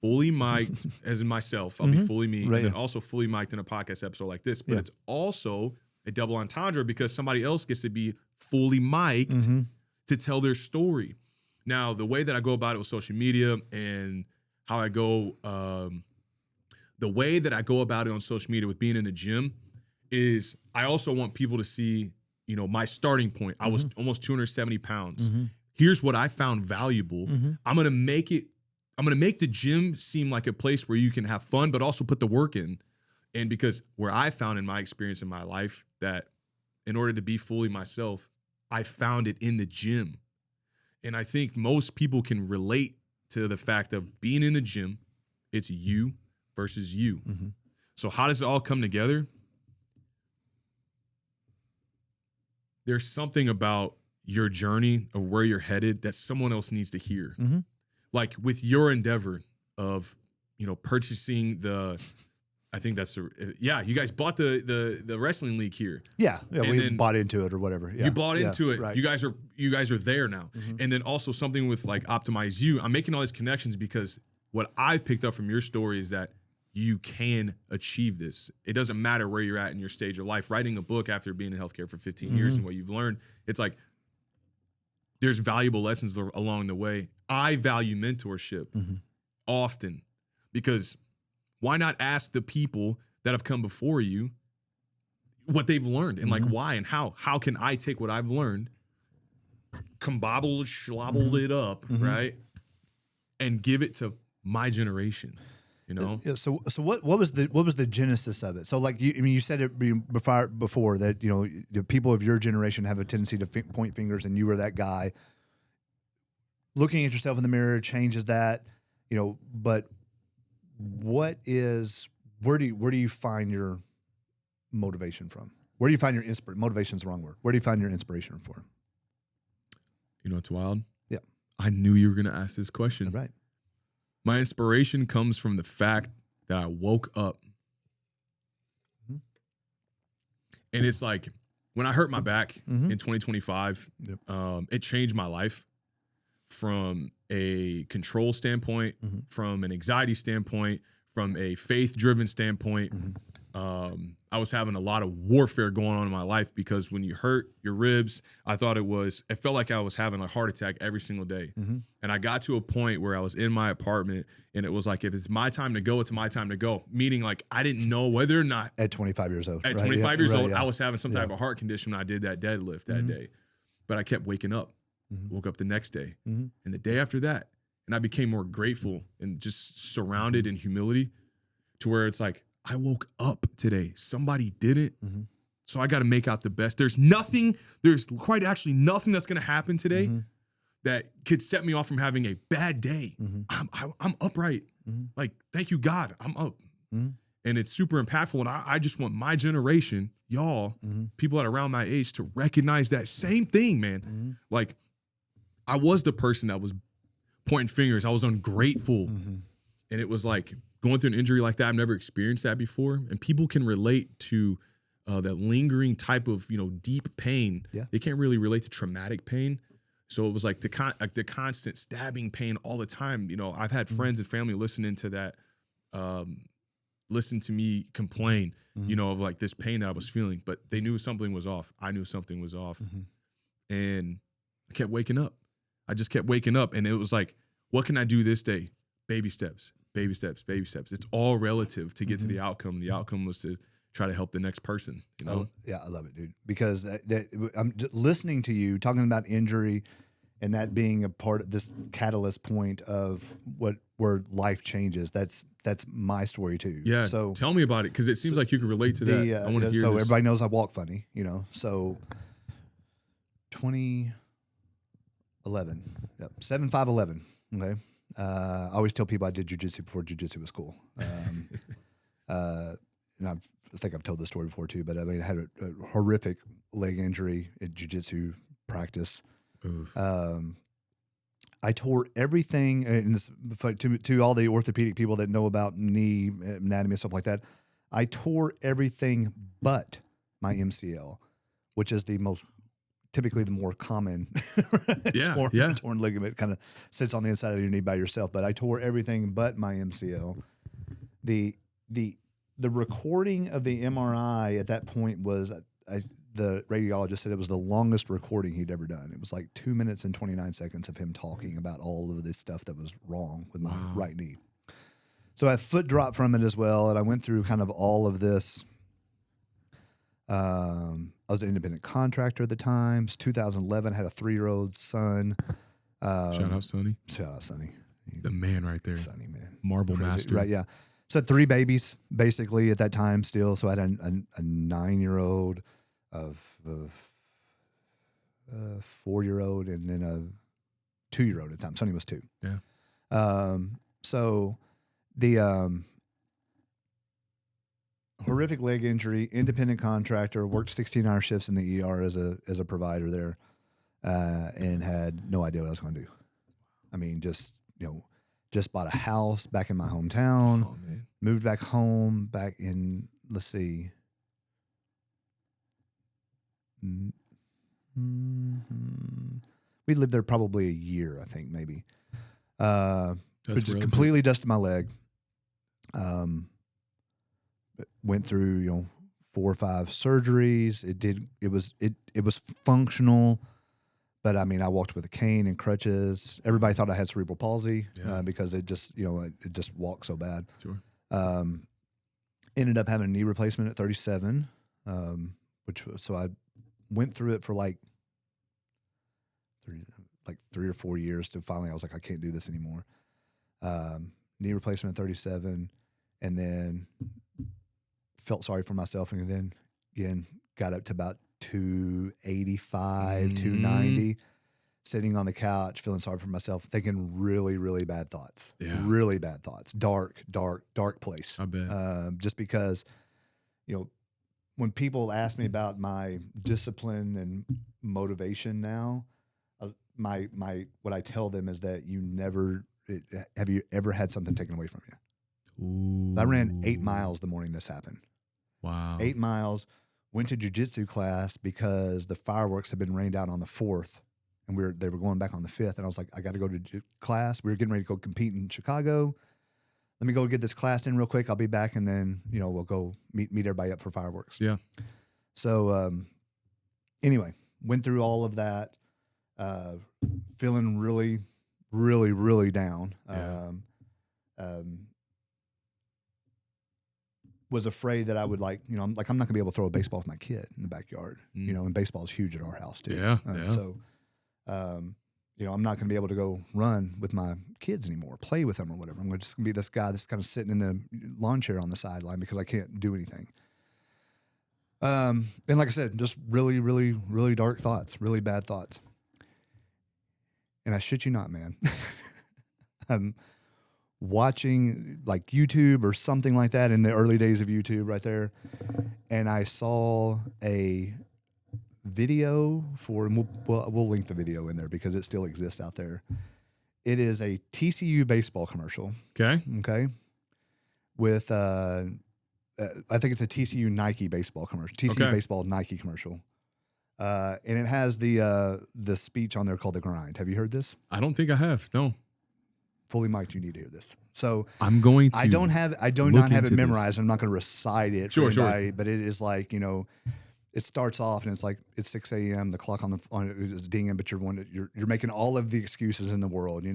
Fully miked as in myself. I'll be fully me. Right, and then also fully miked in a podcast episode like this. But it's also a double entendre because somebody else gets to be fully miked to tell their story. Now, the way that I go about it with social media and how I go, the way that I go about it on social media with being in the gym is I also want people to see, you know, my starting point. I was almost 270 pounds. Here's what I found valuable. I'm going to make the gym seem like a place where you can have fun, but also put the work in. And because where I found in my experience in my life that in order to be fully myself, I found it in the gym. And I think most people can relate to the fact of being in the gym. It's you versus you. So how does it all come together? There's something about your journey of where you're headed that someone else needs to hear. Like with your endeavor of, you know, purchasing I think that's you guys bought the wrestling league here. Yeah, we bought into it or whatever. Yeah. You bought into it. Right. You guys are there now. And then also something with like Optimize You. I'm making all these connections because what I've picked up from your story is that you can achieve this. It doesn't matter where you're at in your stage of life. Writing a book after being in healthcare for 15 years and what you've learned, it's like there's valuable lessons along the way. I value mentorship often because why not ask the people that have come before you what they've learned and like why and how? How can I take what I've learned, schlobble it up, right? And give it to my generation. You know? So what was the genesis of it? So like you said it before that, you know, the people of your generation have a tendency to point fingers and you were that guy. Looking at yourself in the mirror changes that, you know, but where do you find your motivation from? Where do you find your motivation is the wrong word. Where do you find your inspiration from? You know what's wild? Yeah. I knew you were going to ask this question. Right. My inspiration comes from the fact that I woke up. And it's like when I hurt my back in 2025, it changed my life from a control standpoint, from an anxiety standpoint, from a faith-driven standpoint. I was having a lot of warfare going on in my life because when you hurt your ribs, it felt like I was having a heart attack every single day. And I got to a point where I was in my apartment and it was like, if it's my time to go, it's my time to go. Meaning like, I didn't know whether or not. At 25 years old. At 25 years old, I was having some type of heart condition when I did that deadlift that day. But I kept waking up, woke up the next day and the day after that. And I became more grateful and just surrounded in humility to where it's like, I woke up today. Somebody did it. So I got to make out the best. There's quite actually nothing that's going to happen today that could set me off from having a bad day. I'm upright. Like, thank you, God. I'm up. And it's super impactful. And I just want my generation, y'all, people that are around my age to recognize that same thing, man. Like, I was the person that was pointing fingers. I was ungrateful. And it was like, going through an injury like that, I've never experienced that before. And people can relate to that lingering type of, you know, deep pain. Yeah. They can't really relate to traumatic pain. So it was like the constant stabbing pain all the time. You know, I've had friends and family listening to that, listen to me complain, you know, of like this pain that I was feeling, but they knew something was off. I knew something was off. And I kept waking up. I just kept waking up. And it was like, what can I do this day? Baby steps. Baby steps, baby steps. It's all relative to get to the outcome. The outcome was to try to help the next person. You know? I love it, dude. Because I'm listening to you talking about injury and that being a part of this catalyst point of where life changes. That's my story too. Yeah. So tell me about it because it seems like you can relate to that. I want to hear. So this. everybody knows I walk funny. You know. So 2011. Yep. 7'5", 11. Okay. I always tell people I did jujitsu before jujitsu was cool. And I think I've told this story before too, but I mean, I had a horrific leg injury at jujitsu practice. I tore everything, and to all the orthopedic people that know about knee anatomy and stuff like that, I tore everything but my MCL, which is typically the more common torn ligament. Kind of sits on the inside of your knee by yourself. But I tore everything but my MCL. The recording of the MRI at that point was the radiologist said it was the longest recording he'd ever done. It was like 2 minutes and 29 seconds of him talking about all of this stuff that was wrong with my right knee. So I foot dropped from it as well, and I went through kind of all of this. I was an independent contractor at the time. It was 2011. I had a 3-year-old son. Shout out Sonny. Shout out Sonny. The man right there. Sonny, man. Marvel Crazy. master. Right, yeah. So I had 3 babies, basically, at that time still. So I had a 9-year-old, a 4-year-old, and then a 2-year-old at the time. Sonny was 2. Yeah. So the horrific leg injury, independent contractor, worked 16-hour shifts in the ER as a provider there, and had no idea what I was going to do. I mean, just bought a house back in my hometown, moved back home back in, let's see, we lived there probably a year, I think, maybe. Just completely dusted my leg. Went through 4 or 5 surgeries. It was functional, but I mean, I walked with a cane and crutches. Everybody thought I had cerebral palsy because it just it just walked so bad. Sure. Ended up having a knee replacement at 37, so I went through it for like 3 or 4 years to finally I was like, I can't do this anymore. Knee replacement at 37, and then felt sorry for myself, and then again got up to about 285, 290, sitting on the couch, feeling sorry for myself, thinking really, really bad thoughts. Yeah. Really bad thoughts. Dark place. I bet. Just because, when people ask me about my discipline and motivation now, my what I tell them is that have you ever had something taken away from you? Ooh. I ran 8 miles the morning this happened. Wow. 8 miles, went to jiu-jitsu class because the fireworks had been rained out on the 4th, and they were going back on the 5th. And I was like, I got to go to class. We were getting ready to go compete in Chicago. Let me go get this class in real quick. I'll be back, and then, we'll go meet everybody up for fireworks. Yeah. So, anyway, went through all of that, feeling really, really, really down. Yeah. Was afraid that I would I'm not going to be able to throw a baseball with my kid in the backyard, and baseball is huge at our house too. Yeah. So, I'm not going to be able to go run with my kids anymore, play with them or whatever. I'm just going to be this guy that's kind of sitting in the lawn chair on the sideline because I can't do anything. And like I said, just really, really, really dark thoughts, really bad thoughts. And I shit you not, man. I'm watching like YouTube or something like that in the early days of YouTube right there. And I saw a video and we'll link the video in there because it still exists out there. It is a TCU baseball commercial. Okay. With, I think it's a TCU Nike baseball commercial, TCU baseball Nike commercial. And it has the speech on there called The Grind. Have you heard this? I don't think I have. No. Fully mic'd, you need to hear this. So I'm going to. I do not have it memorized. I'm not going to recite it. Sure. But it is like, it starts off and it's like it's 6 a.m. The clock on it is dinging, but you're making all of the excuses in the world,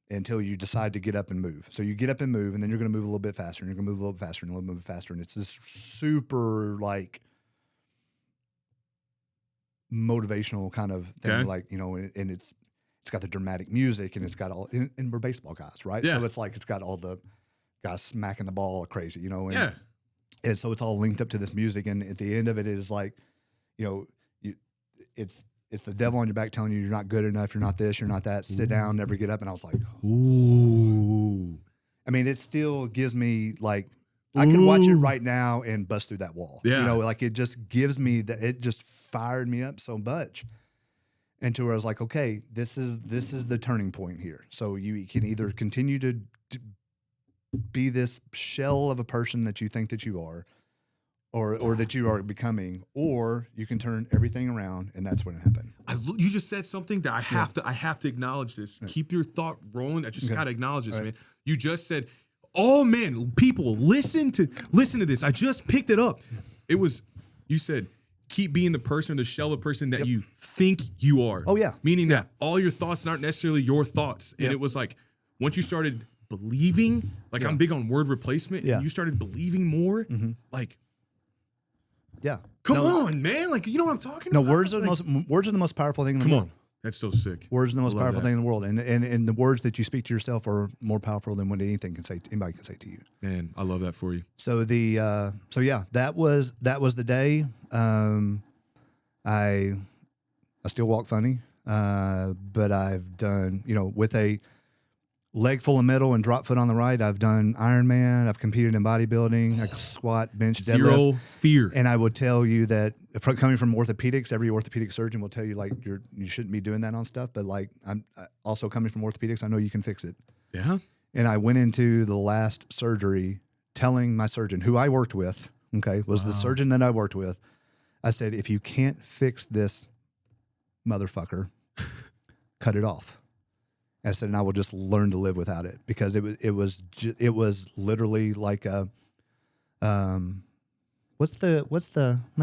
until you decide to get up and move. So you get up and move, and then you're going to move a little bit faster, and you're going to move a little bit faster, and a little bit faster, and it's this super like motivational kind of thing, and it's got the dramatic music, and it's got all, and we're baseball guys, right? Yeah. So it's like it's got all the guys smacking the ball crazy, and, yeah. And so it's all linked up to this music, and at the end of it is like, it's the devil on your back telling you you're not good enough, you're not this, you're not that. Sit down, never get up. And I was like, ooh. I mean, it still gives me like, I can watch it right now and bust through that wall. Yeah. It just gives me it just fired me up so much. And to where I was like, okay, this is the turning point here. So you can either continue to be this shell of a person that you think that you are, or that you are becoming, or you can turn everything around, and that's when it happened. You just said something that I have to acknowledge this. Right. Keep your thought rolling. I just gotta acknowledge this, man. You just said, oh man, people, listen to this. I just picked it up. You said keep being the person or the shell of person that you think you are. Oh, yeah. Meaning that all your thoughts aren't necessarily your thoughts. And it was like, once you started believing, like I'm big on word replacement, and you started believing more, like, come on, man. Like, you know what I'm talking about? No, words are like, words are the most powerful thing in the world. That's so sick. Words are the most powerful thing in the world, and the words that you speak to yourself are more powerful than what anybody can say to you. Man, I love that for you. So that was the day. I still walk funny, but I've done, with a leg full of metal and drop foot on the right, I've done Ironman. I've competed in bodybuilding. I squat, bench, deadlift. Zero fear. And I would tell you that coming from orthopedics, every orthopedic surgeon will tell you like you shouldn't be doing that on stuff. But like I'm also coming from orthopedics, I know you can fix it. Yeah. And I went into the last surgery telling my surgeon, who I worked with, was the surgeon that I worked with. I said, if you can't fix this motherfucker, cut it off. I said, and I will just learn to live without it, because it was literally like a, my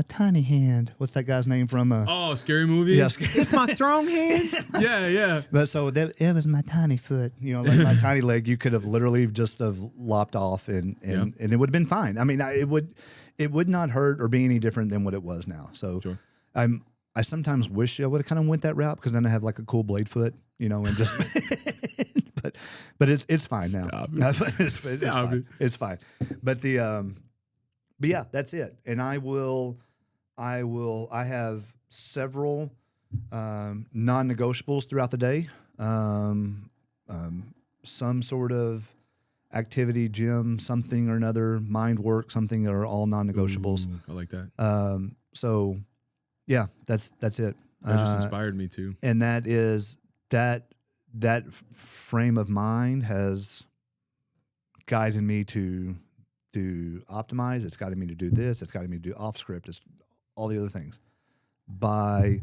tiny hand? What's that guy's name from? Scary movie. Yeah, it's my strong hand. Yeah. But so it was my tiny foot, like my tiny leg. You could have literally just have lopped off, and it would have been fine. I mean, it would not hurt or be any different than what it was now. So sure. I sometimes wish I would have kind of went that route, because then I have like a cool blade foot, and just. but it's fine now. It's fine. But yeah, that's it. And I have several non-negotiables throughout the day. Some sort of activity, gym, something or another, mind work, something that are all non-negotiables. Ooh, I like that. So yeah, that's it. That just inspired me too. And that is that frame of mind has guided me to optimize. It's guided me to do this. It's guided me to do off script. It's all the other things by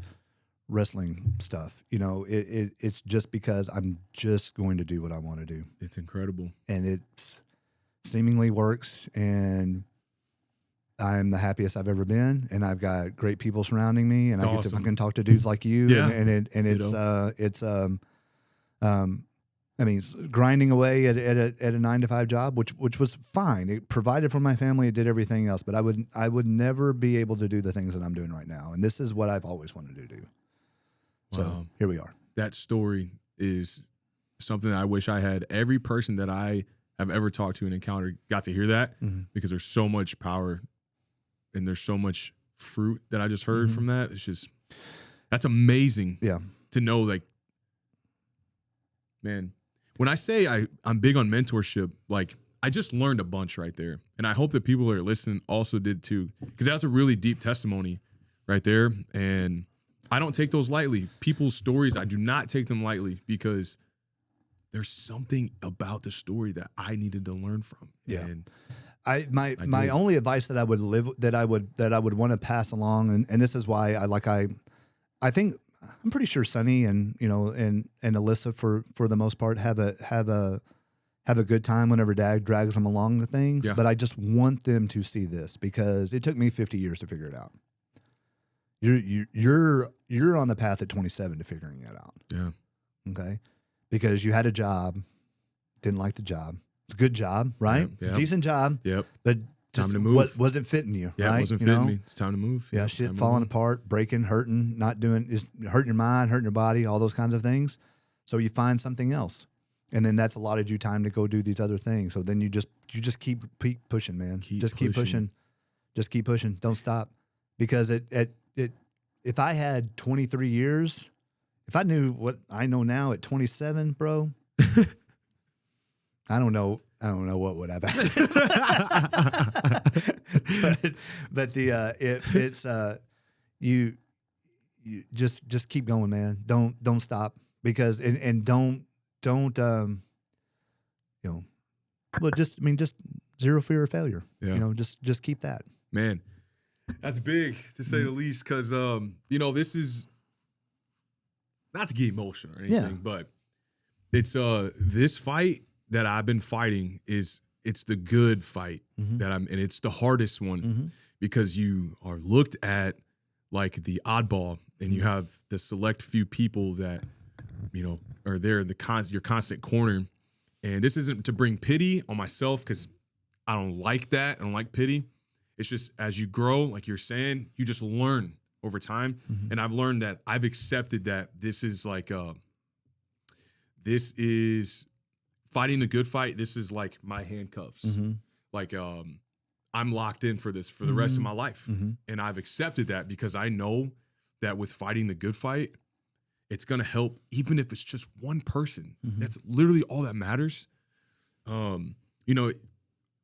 wrestling stuff. It's just because I'm just going to do what I want to do. It's incredible. And it seemingly works. And I'm the happiest I've ever been, and I've got great people surrounding me, and I get to fucking talk to dudes like you. Yeah. I mean, it's grinding away at a 9-to-5 job, which was fine. It provided for my family. It did everything else, but I would never be able to do the things that I'm doing right now. And this is what I've always wanted to do. So here we are. That story is something that I wish I had. Every person that I have ever talked to and encountered got to hear that, because there's so much power and there's so much fruit that I just heard from that. It's just, that's amazing. Yeah. To know, like, man, when I say I'm big on mentorship, like, I just learned a bunch right there. And I hope that people that are listening also did too, because that's a really deep testimony right there. And I don't take those lightly. People's stories, I do not take them lightly, because there's something about the story that I needed to learn from. Yeah. And my only advice that I would want to pass along, and this is why I think I'm pretty sure Sonny and Alyssa for the most part have a good time whenever Dad drags them along to things. Yeah. But I just want them to see this, because it took me 50 years to figure it out. You're on the path at 27 to figuring it out. Yeah. Okay. Because you had a job, didn't like the job. It's a good job, right? Yep. It's a decent job. Yep. But just Time to move. what wasn't fitting you. Yeah, right? it wasn't fitting me. It's time to move. Yeah, shit falling apart, breaking, hurting, not doing, is hurting your mind, hurting your body, all those kinds of things. So you find something else, and then that's allotted you time to go do these other things. So then you just keep pushing, man. Keep pushing. Just keep pushing. Don't stop, because if I had 23 years, if I knew what I know now at 27, bro, I don't know what would have happened. but it's you just keep going, man. Don't stop, because and don't just zero fear of failure. Yeah. Just keep that. Man, that's big, to say the least, because this is not to get emotional or anything, but it's this fight that I've been fighting it's the good fight and it's the hardest one, because you are looked at like the oddball, and you have the select few people that, you know, are there in your constant corner. And this isn't to bring pity on myself, because I don't like that. I don't like pity. It's just as you grow, like you're saying, you just learn over time. Mm-hmm. And I've learned that I've accepted that this is like this is fighting the good fight. This is like my handcuffs. Mm-hmm. Like I'm locked in for this for the rest of my life. Mm-hmm. And I've accepted that because I know that with fighting the good fight, it's gonna help, even if it's just one person. Mm-hmm. That's literally all that matters. You know,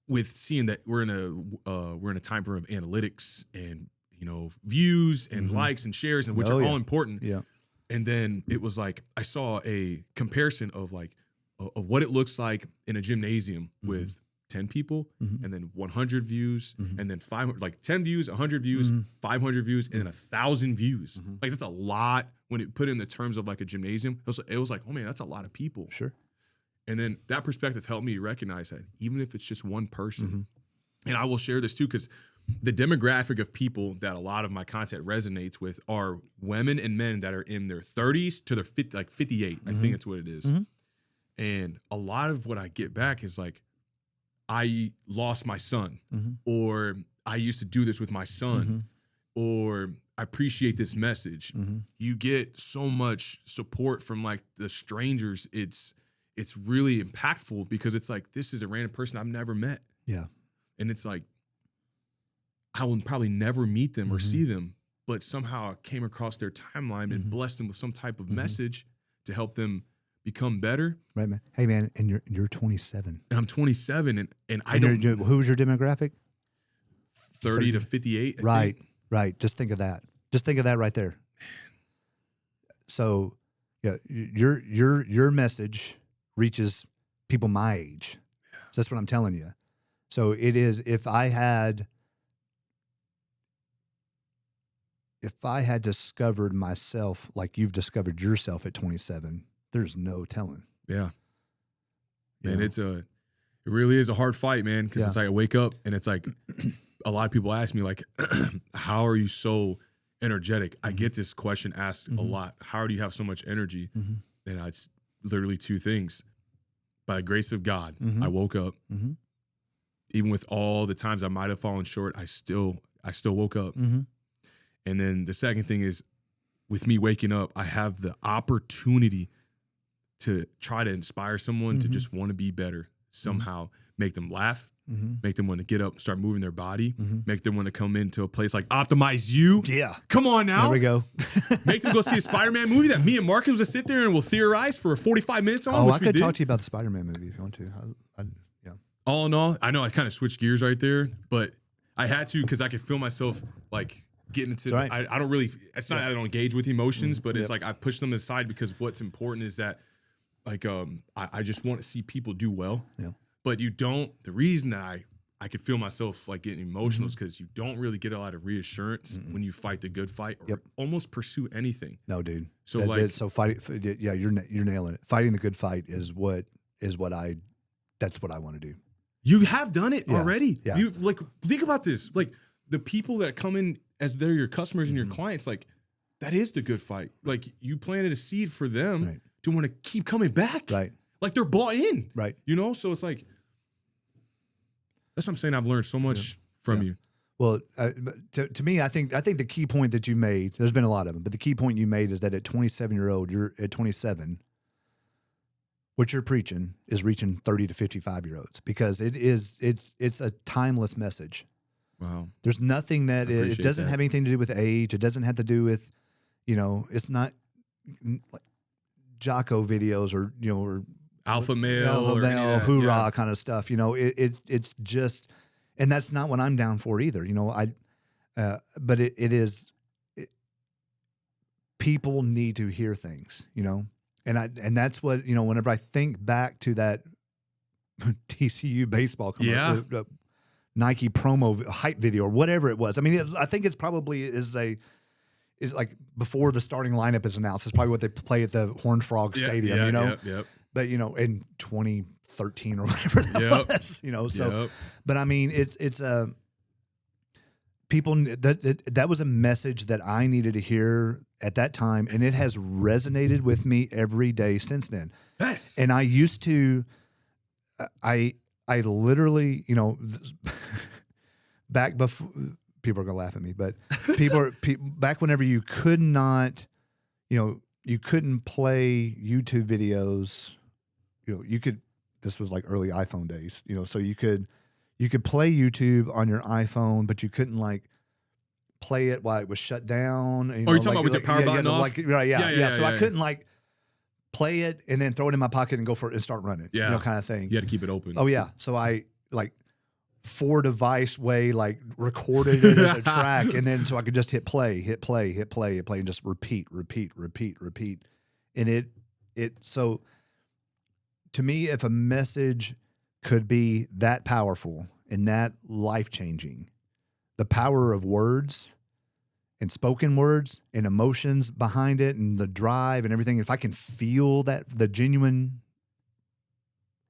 with seeing that we're in a time frame of analytics and, you know, views and likes and shares, and which are all important. Yeah. And then it was like I saw a comparison of like of what it looks like in a gymnasium with 10 people, and then 100 views, and then 500, like 10 views, 100 views, 500 views, and then 1,000 views. Like that's a lot when it put in the terms of like a gymnasium. It was like, oh man, that's a lot of people. Sure. And then that perspective helped me recognize that even if it's just one person, and I will share this too, because the demographic of people that a lot of my content resonates with are women and men that are in their 30s to their 50, like 58. I think that's what it is. And a lot of what I get back is like, I lost my son, or I used to do this with my son, or I appreciate this message. You get so much support from like the strangers. It's really impactful because it's like, this is a random person I've never met. Yeah. And it's like, I will probably never meet them or see them, but somehow I came across their timeline and blessed them with some type of message to help them become better. Right, man. Hey, man, and you're 27. And I'm 27, and I don't. Who's your demographic? 30 to 58. Right, I think. right. Just think of that. Just think of that right there. So, yeah, your message reaches people my age. So that's what I'm telling you. So it is. If I had discovered myself like you've discovered yourself at 27, there's no telling. Yeah. And it really is a hard fight, man. Because it's like I wake up and it's like a lot of people ask me like, how are you so energetic? I get this question asked a lot. How do you have so much energy? And it's literally two things. By the grace of God, I woke up. Even with all the times I might have fallen short, I still woke up. And then the second thing is, with me waking up, I have the opportunity to try to inspire someone to just want to be better somehow, make them laugh, make them want to get up, start moving their body, make them want to come into a place like Optimize You. Yeah. Come on now. There we go. Make them go see a Spider-Man movie that me and Marcus will sit there and we'll theorize for 45 minutes on. Oh, which I we could did. talk to you about the Spider-Man movie if you want to. Yeah. All in all, I know I kind of switched gears right there, but I had to because I could feel myself like getting into. Right. I don't really. It's not that I don't engage with emotions, but it's like I've pushed them aside because what's important is that, like, I just want to see people do well. Yeah. But you don't. The reason that I could feel myself like getting emotional is because you don't really get a lot of reassurance when you fight the good fight or almost pursue anything. No, dude. So That's like, it. So fighting. Yeah, you're nailing it. Fighting the good fight is what that's what I want to do. you have done it already. Yeah. You like think about this. Like the people that come in as they're your customers and your clients, like that is the good fight. Like you planted a seed for them to want to keep coming back. Right. Like they're bought in. Right. You know, so it's like that's what I'm saying. I've learned so much from you. Well, to me, I think the key point that you made, there's been a lot of them, but the key point you made is that at 27-year-old, you're at 27, what you're preaching is reaching 30 to 55-year-olds because it's a timeless message. Wow. There's nothing that it doesn't have anything to do with age. It doesn't have to do with, it's not like Jocko videos or, or alpha male, hoorah kind of stuff. It's just, and that's not what I'm down for either. But it is. People need to hear things, and that's what Whenever I think back to that TCU baseball commercial, Nike promo hype video or whatever it was. I mean, I think it's probably is like before the starting lineup is announced. It's probably what they play at the Horned Frog Stadium. Yep. But in 2013 or whatever that was, so. But I mean, it's that was a message that I needed to hear at that time, and it has resonated with me every day since then. Yes. And I used to, I literally, back before, people are gonna laugh at me, but back whenever you could not, you couldn't play YouTube videos. This was like early iPhone days. So you could play YouTube on your iPhone, but you couldn't like play it while it was shut down. You're talking about with the power button off? Yeah. So I couldn't like play it and then throw it in my pocket and go for it and start running. Yeah. Kind of thing. You had to keep it open. Oh yeah. So I like 4 device way like recorded it as a track, and then so I could just hit play, and just repeat. And so to me, if a message could be that powerful and that life-changing, the power of words and spoken words and emotions behind it and the drive and everything, if I can feel that, the genuine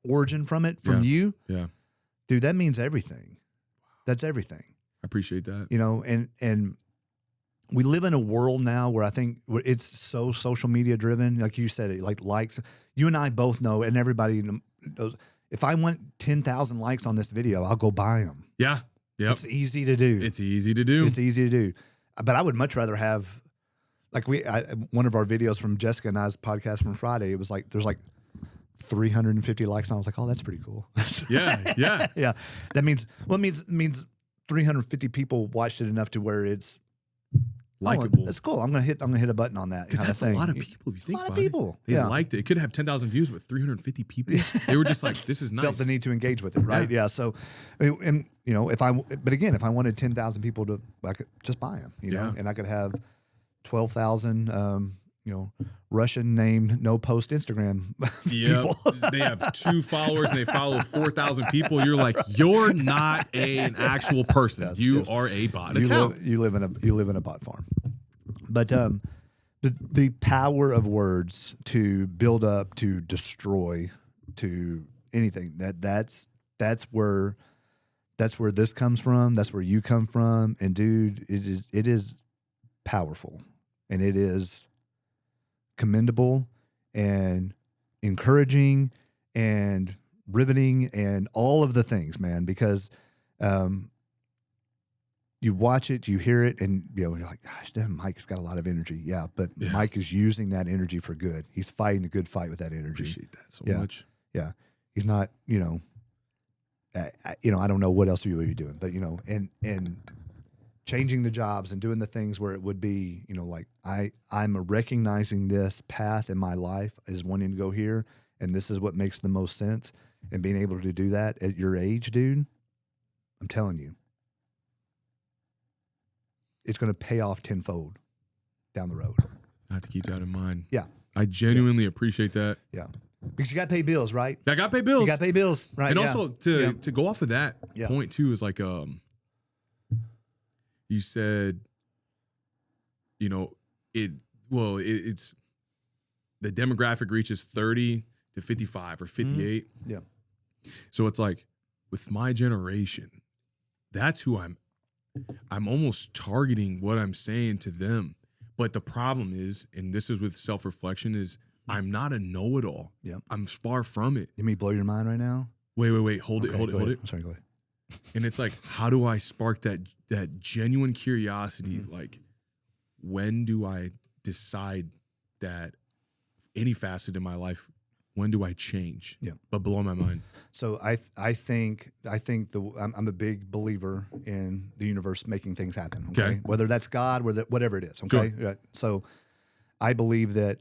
origin from it, from you, dude, that means everything. That's everything. I appreciate that. And we live in a world now where I think it's so social media driven. Like you said, like likes. You and I both know, and everybody knows, if I want 10,000 likes on this video, I'll go buy them. Yeah. Yep. It's easy to do. It's easy to do. But I would much rather have, like one of our videos from Jessica and I's podcast from Friday, it was like, there's like 350 likes. And I was like, oh, that's pretty cool. Yeah. Yeah. That means 350 people watched it enough to where it's likable. That's cool. I'm gonna hit a button on that. Because that's a lot of people. If you think a lot about of people. They liked it. It could have 10,000 views with 350 people. They were just like, this is nice. Felt the need to engage with it, right? Yeah. So, and if I wanted 10,000 people to, I could just buy them, and I could have 12,000, Russian named no post Instagram people. They have 2 followers and they follow 4,000 people. You're like, you're not an actual person. Yes, you yes. are a bot You account. live in a bot farm. But the power of words to build up, to destroy, to anything, that's where this comes from. That's where you come from. And dude, it is powerful, and it is commendable and encouraging and riveting and all of the things, man, because you watch it, you hear it, and you're like, gosh, damn, Mike's got a lot of energy. Yeah, but Mike is using that energy for good. He's fighting the good fight with that energy. Appreciate that so much. Yeah. He's not, I don't know what else you would be doing, but and changing the jobs and doing the things where it would be, like I'm recognizing this path in my life as wanting to go here, and this is what makes the most sense. And being able to do that at your age, dude, I'm telling you, it's going to pay off tenfold down the road. I have to keep that in mind. Yeah. I genuinely appreciate that. Yeah. Because you got to pay bills, right? I got to pay bills. You got to pay bills, right? And also to go off of that point too is like, you said, it's the demographic reaches 30 to 55 or 58. Mm-hmm. Yeah. So it's like with my generation, that's who I'm almost targeting what I'm saying to them. But the problem is, and this is with self-reflection, is I'm not a know-it-all. Yep. I'm far from it. You mean blow your mind right now? Wait. Hold it. Sorry, go ahead. And it's like, how do I spark that genuine curiosity? Mm-hmm. Like, when do I decide that any facet in my life, when do I change? Yeah. But below my mind. So I think I'm a big believer in the universe making things happen. Okay. Whether that's God, whatever it is. Okay. Sure. So I believe that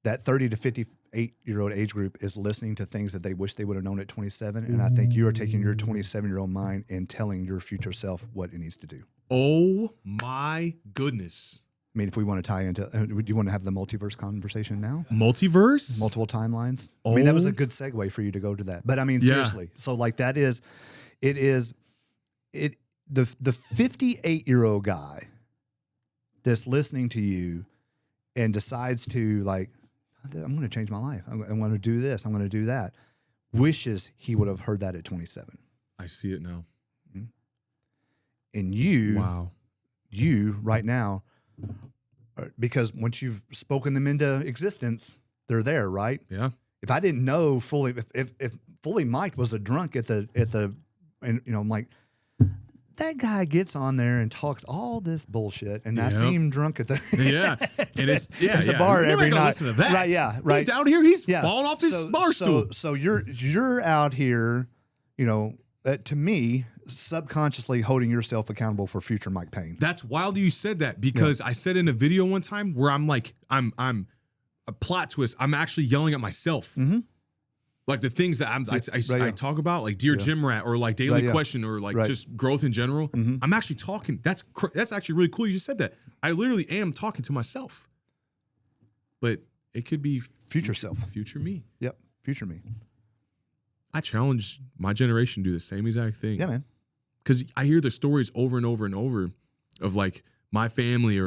30 to 58-year-old age group is listening to things that they wish they would have known at 27. And I think you are taking your 27-year-old mind and telling your future self what it needs to do. Oh my goodness. I mean, if we want to tie into, do you want to have the multiverse conversation now? Multiverse? Multiple timelines? I mean, that was a good segue for you to go to that. But I mean, seriously. So like the 58-year-old guy that's listening to you and decides to like, I'm going to change my life. I'm going to do this. I'm going to do that. Wishes he would have heard that at 27. I see it now. And you, wow, you right now, because once you've spoken them into existence, they're there, right? Yeah. If I didn't know fully, if Fully Mike was a drunk and I'm like, that guy gets on there and talks all this bullshit, and I see him drunk at the and it's at the bar every night. Listen to that. Right? Yeah, right. He's down here. He's falling off his bar stool. So you're out here, to me, subconsciously holding yourself accountable for future Mike Payne. That's wild you said that, because I said in a video one time where I'm like, I'm a plot twist. I'm actually yelling at myself. Mm-hmm. Like the things that I talk about, like Dear Gym Rat or like Daily Question or like just growth in general. Mm-hmm. I'm actually talking. That's actually really cool. You just said that. I literally am talking to myself. But it could be future self, future me. Yep, future me. I challenge my generation to do the same exact thing. Yeah, man. Because I hear the stories over and over and over of like my family,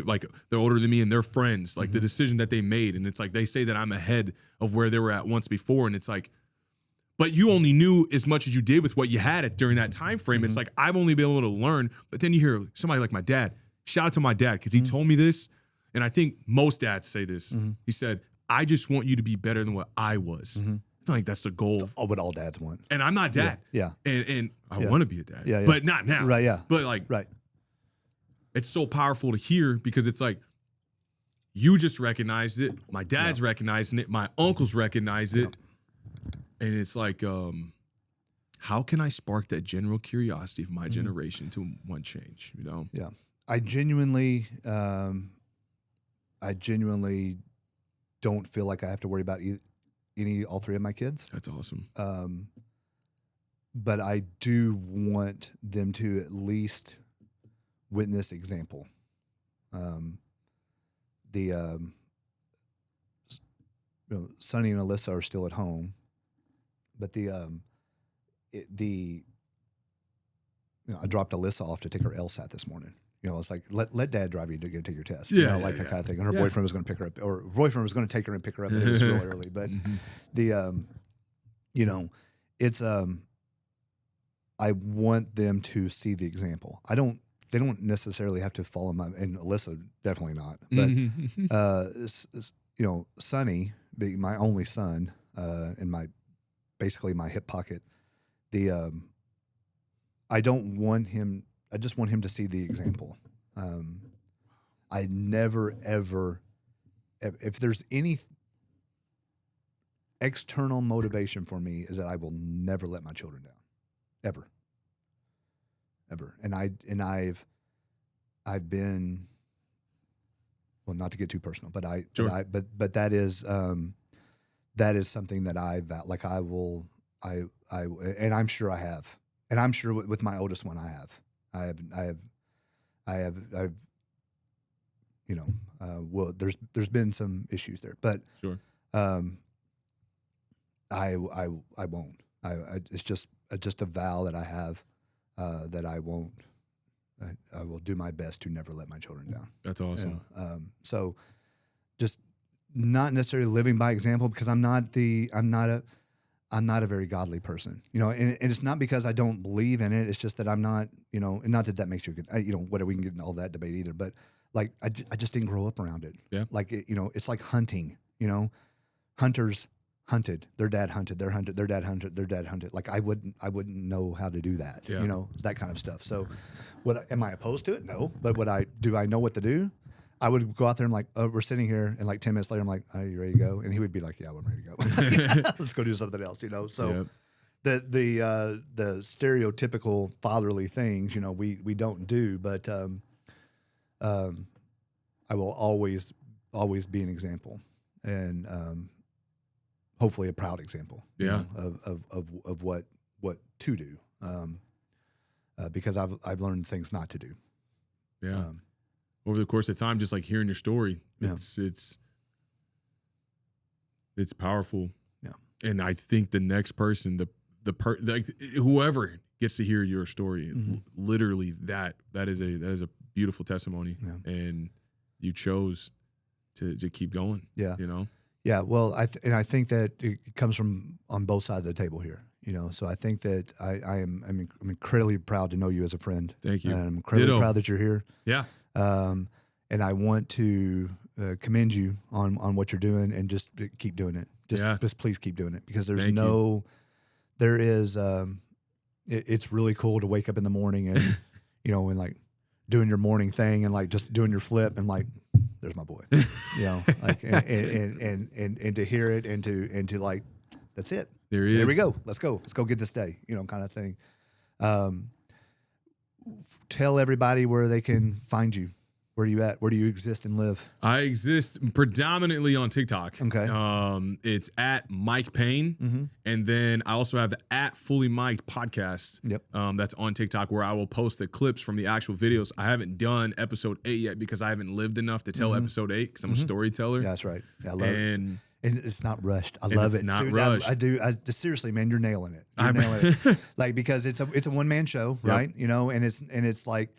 like they're older than me and their friends, like the decision that they made. And it's like, they say that I'm ahead of where they were at once before. And it's like, but you only knew as much as you did with what you had during that time frame. It's like, I've only been able to learn. But then you hear somebody like my dad, shout out to my dad, because he told me this. And I think most dads say this. He said, I just want you to be better than what I was. I feel like that's the goal. That's what all dads want. And I'm not dad. Yeah. And I want to be a dad. Yeah. But not now. Right, yeah. But like, right. It's so powerful to hear, because it's like, you just recognized it. My dad's recognizing it. My uncles recognize it. And it's like, how can I spark that general curiosity of my generation to want change, Yeah. I genuinely don't feel like I have to worry about all three of my kids. That's awesome. But I do want them to at least witness example. Sonny and Alyssa are still at home, but I dropped Alyssa off to take her LSAT this morning. It's like, let dad drive you to go take your test. That kind of thing. And her boyfriend was going to pick her up, or her boyfriend was going to take her and pick her up, and it was real early. But it's I want them to see the example. They don't necessarily have to follow and Alyssa definitely not. But Sonny, being my only son, and basically my hip pocket, I just want him to see the example. I never ever, if there's any external motivation for me, is that I will never let my children down, ever. And I've been, well, not to get too personal, but but that is something that and I'm sure I have, and I'm sure with my oldest one I have, well, there's been some issues there, but sure. I won't. It's just a vow that I have, that I won't. I will do my best to never let my children down. That's awesome. So, just not necessarily living by example, because I'm not a very godly person, and it's not because I don't believe in it. It's just that I'm not, and not that makes you good, whatever, we can get into all that debate either, but like, I just didn't grow up around it. Yeah. Like, it's like hunting, hunters hunted, their dad hunted, their dad hunted, their dad hunted. Like, I wouldn't know how to do that, that kind of stuff. So am I opposed to it? No. But do I know what to do? I would go out there and like, we're sitting here, and like 10 minutes later, I'm like, are you ready to go? And he would be like, yeah, I'm ready to go. Let's go do something else, So the stereotypical fatherly things, we don't do, but I will always be an example, and hopefully a proud example, of what to do, because I've learned things not to do. Yeah. Over the course of time, just like hearing your story, it's powerful. Yeah. And I think the next person, whoever gets to hear your story, literally that is a beautiful testimony. Yeah. And you chose to keep going. Yeah. Yeah. Well, I think that it comes from on both sides of the table here. You know, so I think that I'm incredibly proud to know you as a friend. Thank you. And I'm incredibly Ditto. proud that you're here. Yeah. And I want to commend you on what you're doing, and just keep doing it. Just please keep doing it, because there's it's really cool to wake up in the morning and, you know, and like doing your morning thing and like just doing your flip and like, there's my boy, you know, like, and to hear it and to like, that's it. There he is. There we go. Let's go get this day, you know, kind of thing. Tell everybody where they can find you. Where are you at? Where do you exist and live? I exist predominantly on TikTok. Okay. It's at Mike Payne. And then I also have the at FULLYMIKED podcast. Yep. That's on TikTok, where I will post the clips from the actual videos. I haven't done episode 8 yet because I haven't lived enough to tell episode 8, because I'm a storyteller. Yeah, that's right. Yeah, I love it. And it's not rushed. I love it. Not Dude, rushed. I do. Seriously, man, you're nailing it. You're nailing it. Like, because it's a one man show, right? You know, and it's like,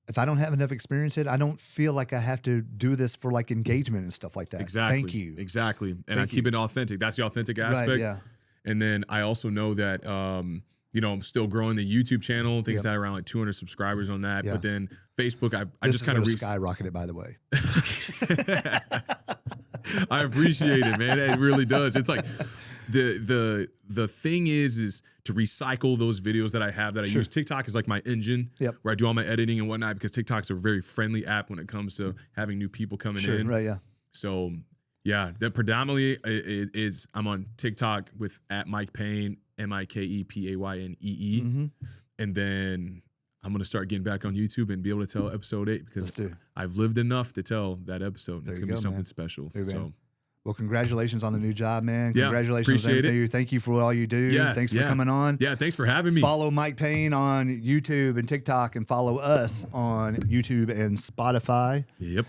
if I don't have enough experience in it, I don't feel like I have to do this for like engagement and stuff like that. Exactly. Thank you. Exactly. And I keep it authentic. That's the authentic aspect. Right, yeah. And then I also know that, you know, I'm still growing the YouTube channel. I think it's at around like 200 subscribers on that. Yeah. But then Facebook, I just kind of skyrocketed, by the way. I appreciate it, man. It really does. It's like the thing is to recycle those videos that I have that I use. TikTok is like my engine where I do all my editing and whatnot, because TikTok's a very friendly app when it comes to having new people coming in. Right, yeah. So yeah, that predominantly is I'm on TikTok with at Mike Payne, MikePaynee. And then I'm going to start getting back on YouTube and be able to tell episode 8, because I've lived enough to tell that episode. It's going to be something special. So. Well, congratulations on the new job, man. Yeah, congratulations on everything. Thank you for all you do. Yeah, thanks for coming on. Yeah, thanks for having me. Follow Mike Payne on YouTube and TikTok, and follow us on YouTube and Spotify. Yep.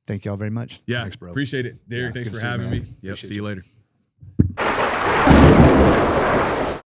Thank y'all very much. Yeah, thanks, bro. Appreciate it. Derek, thanks for having me. Yep, see you later.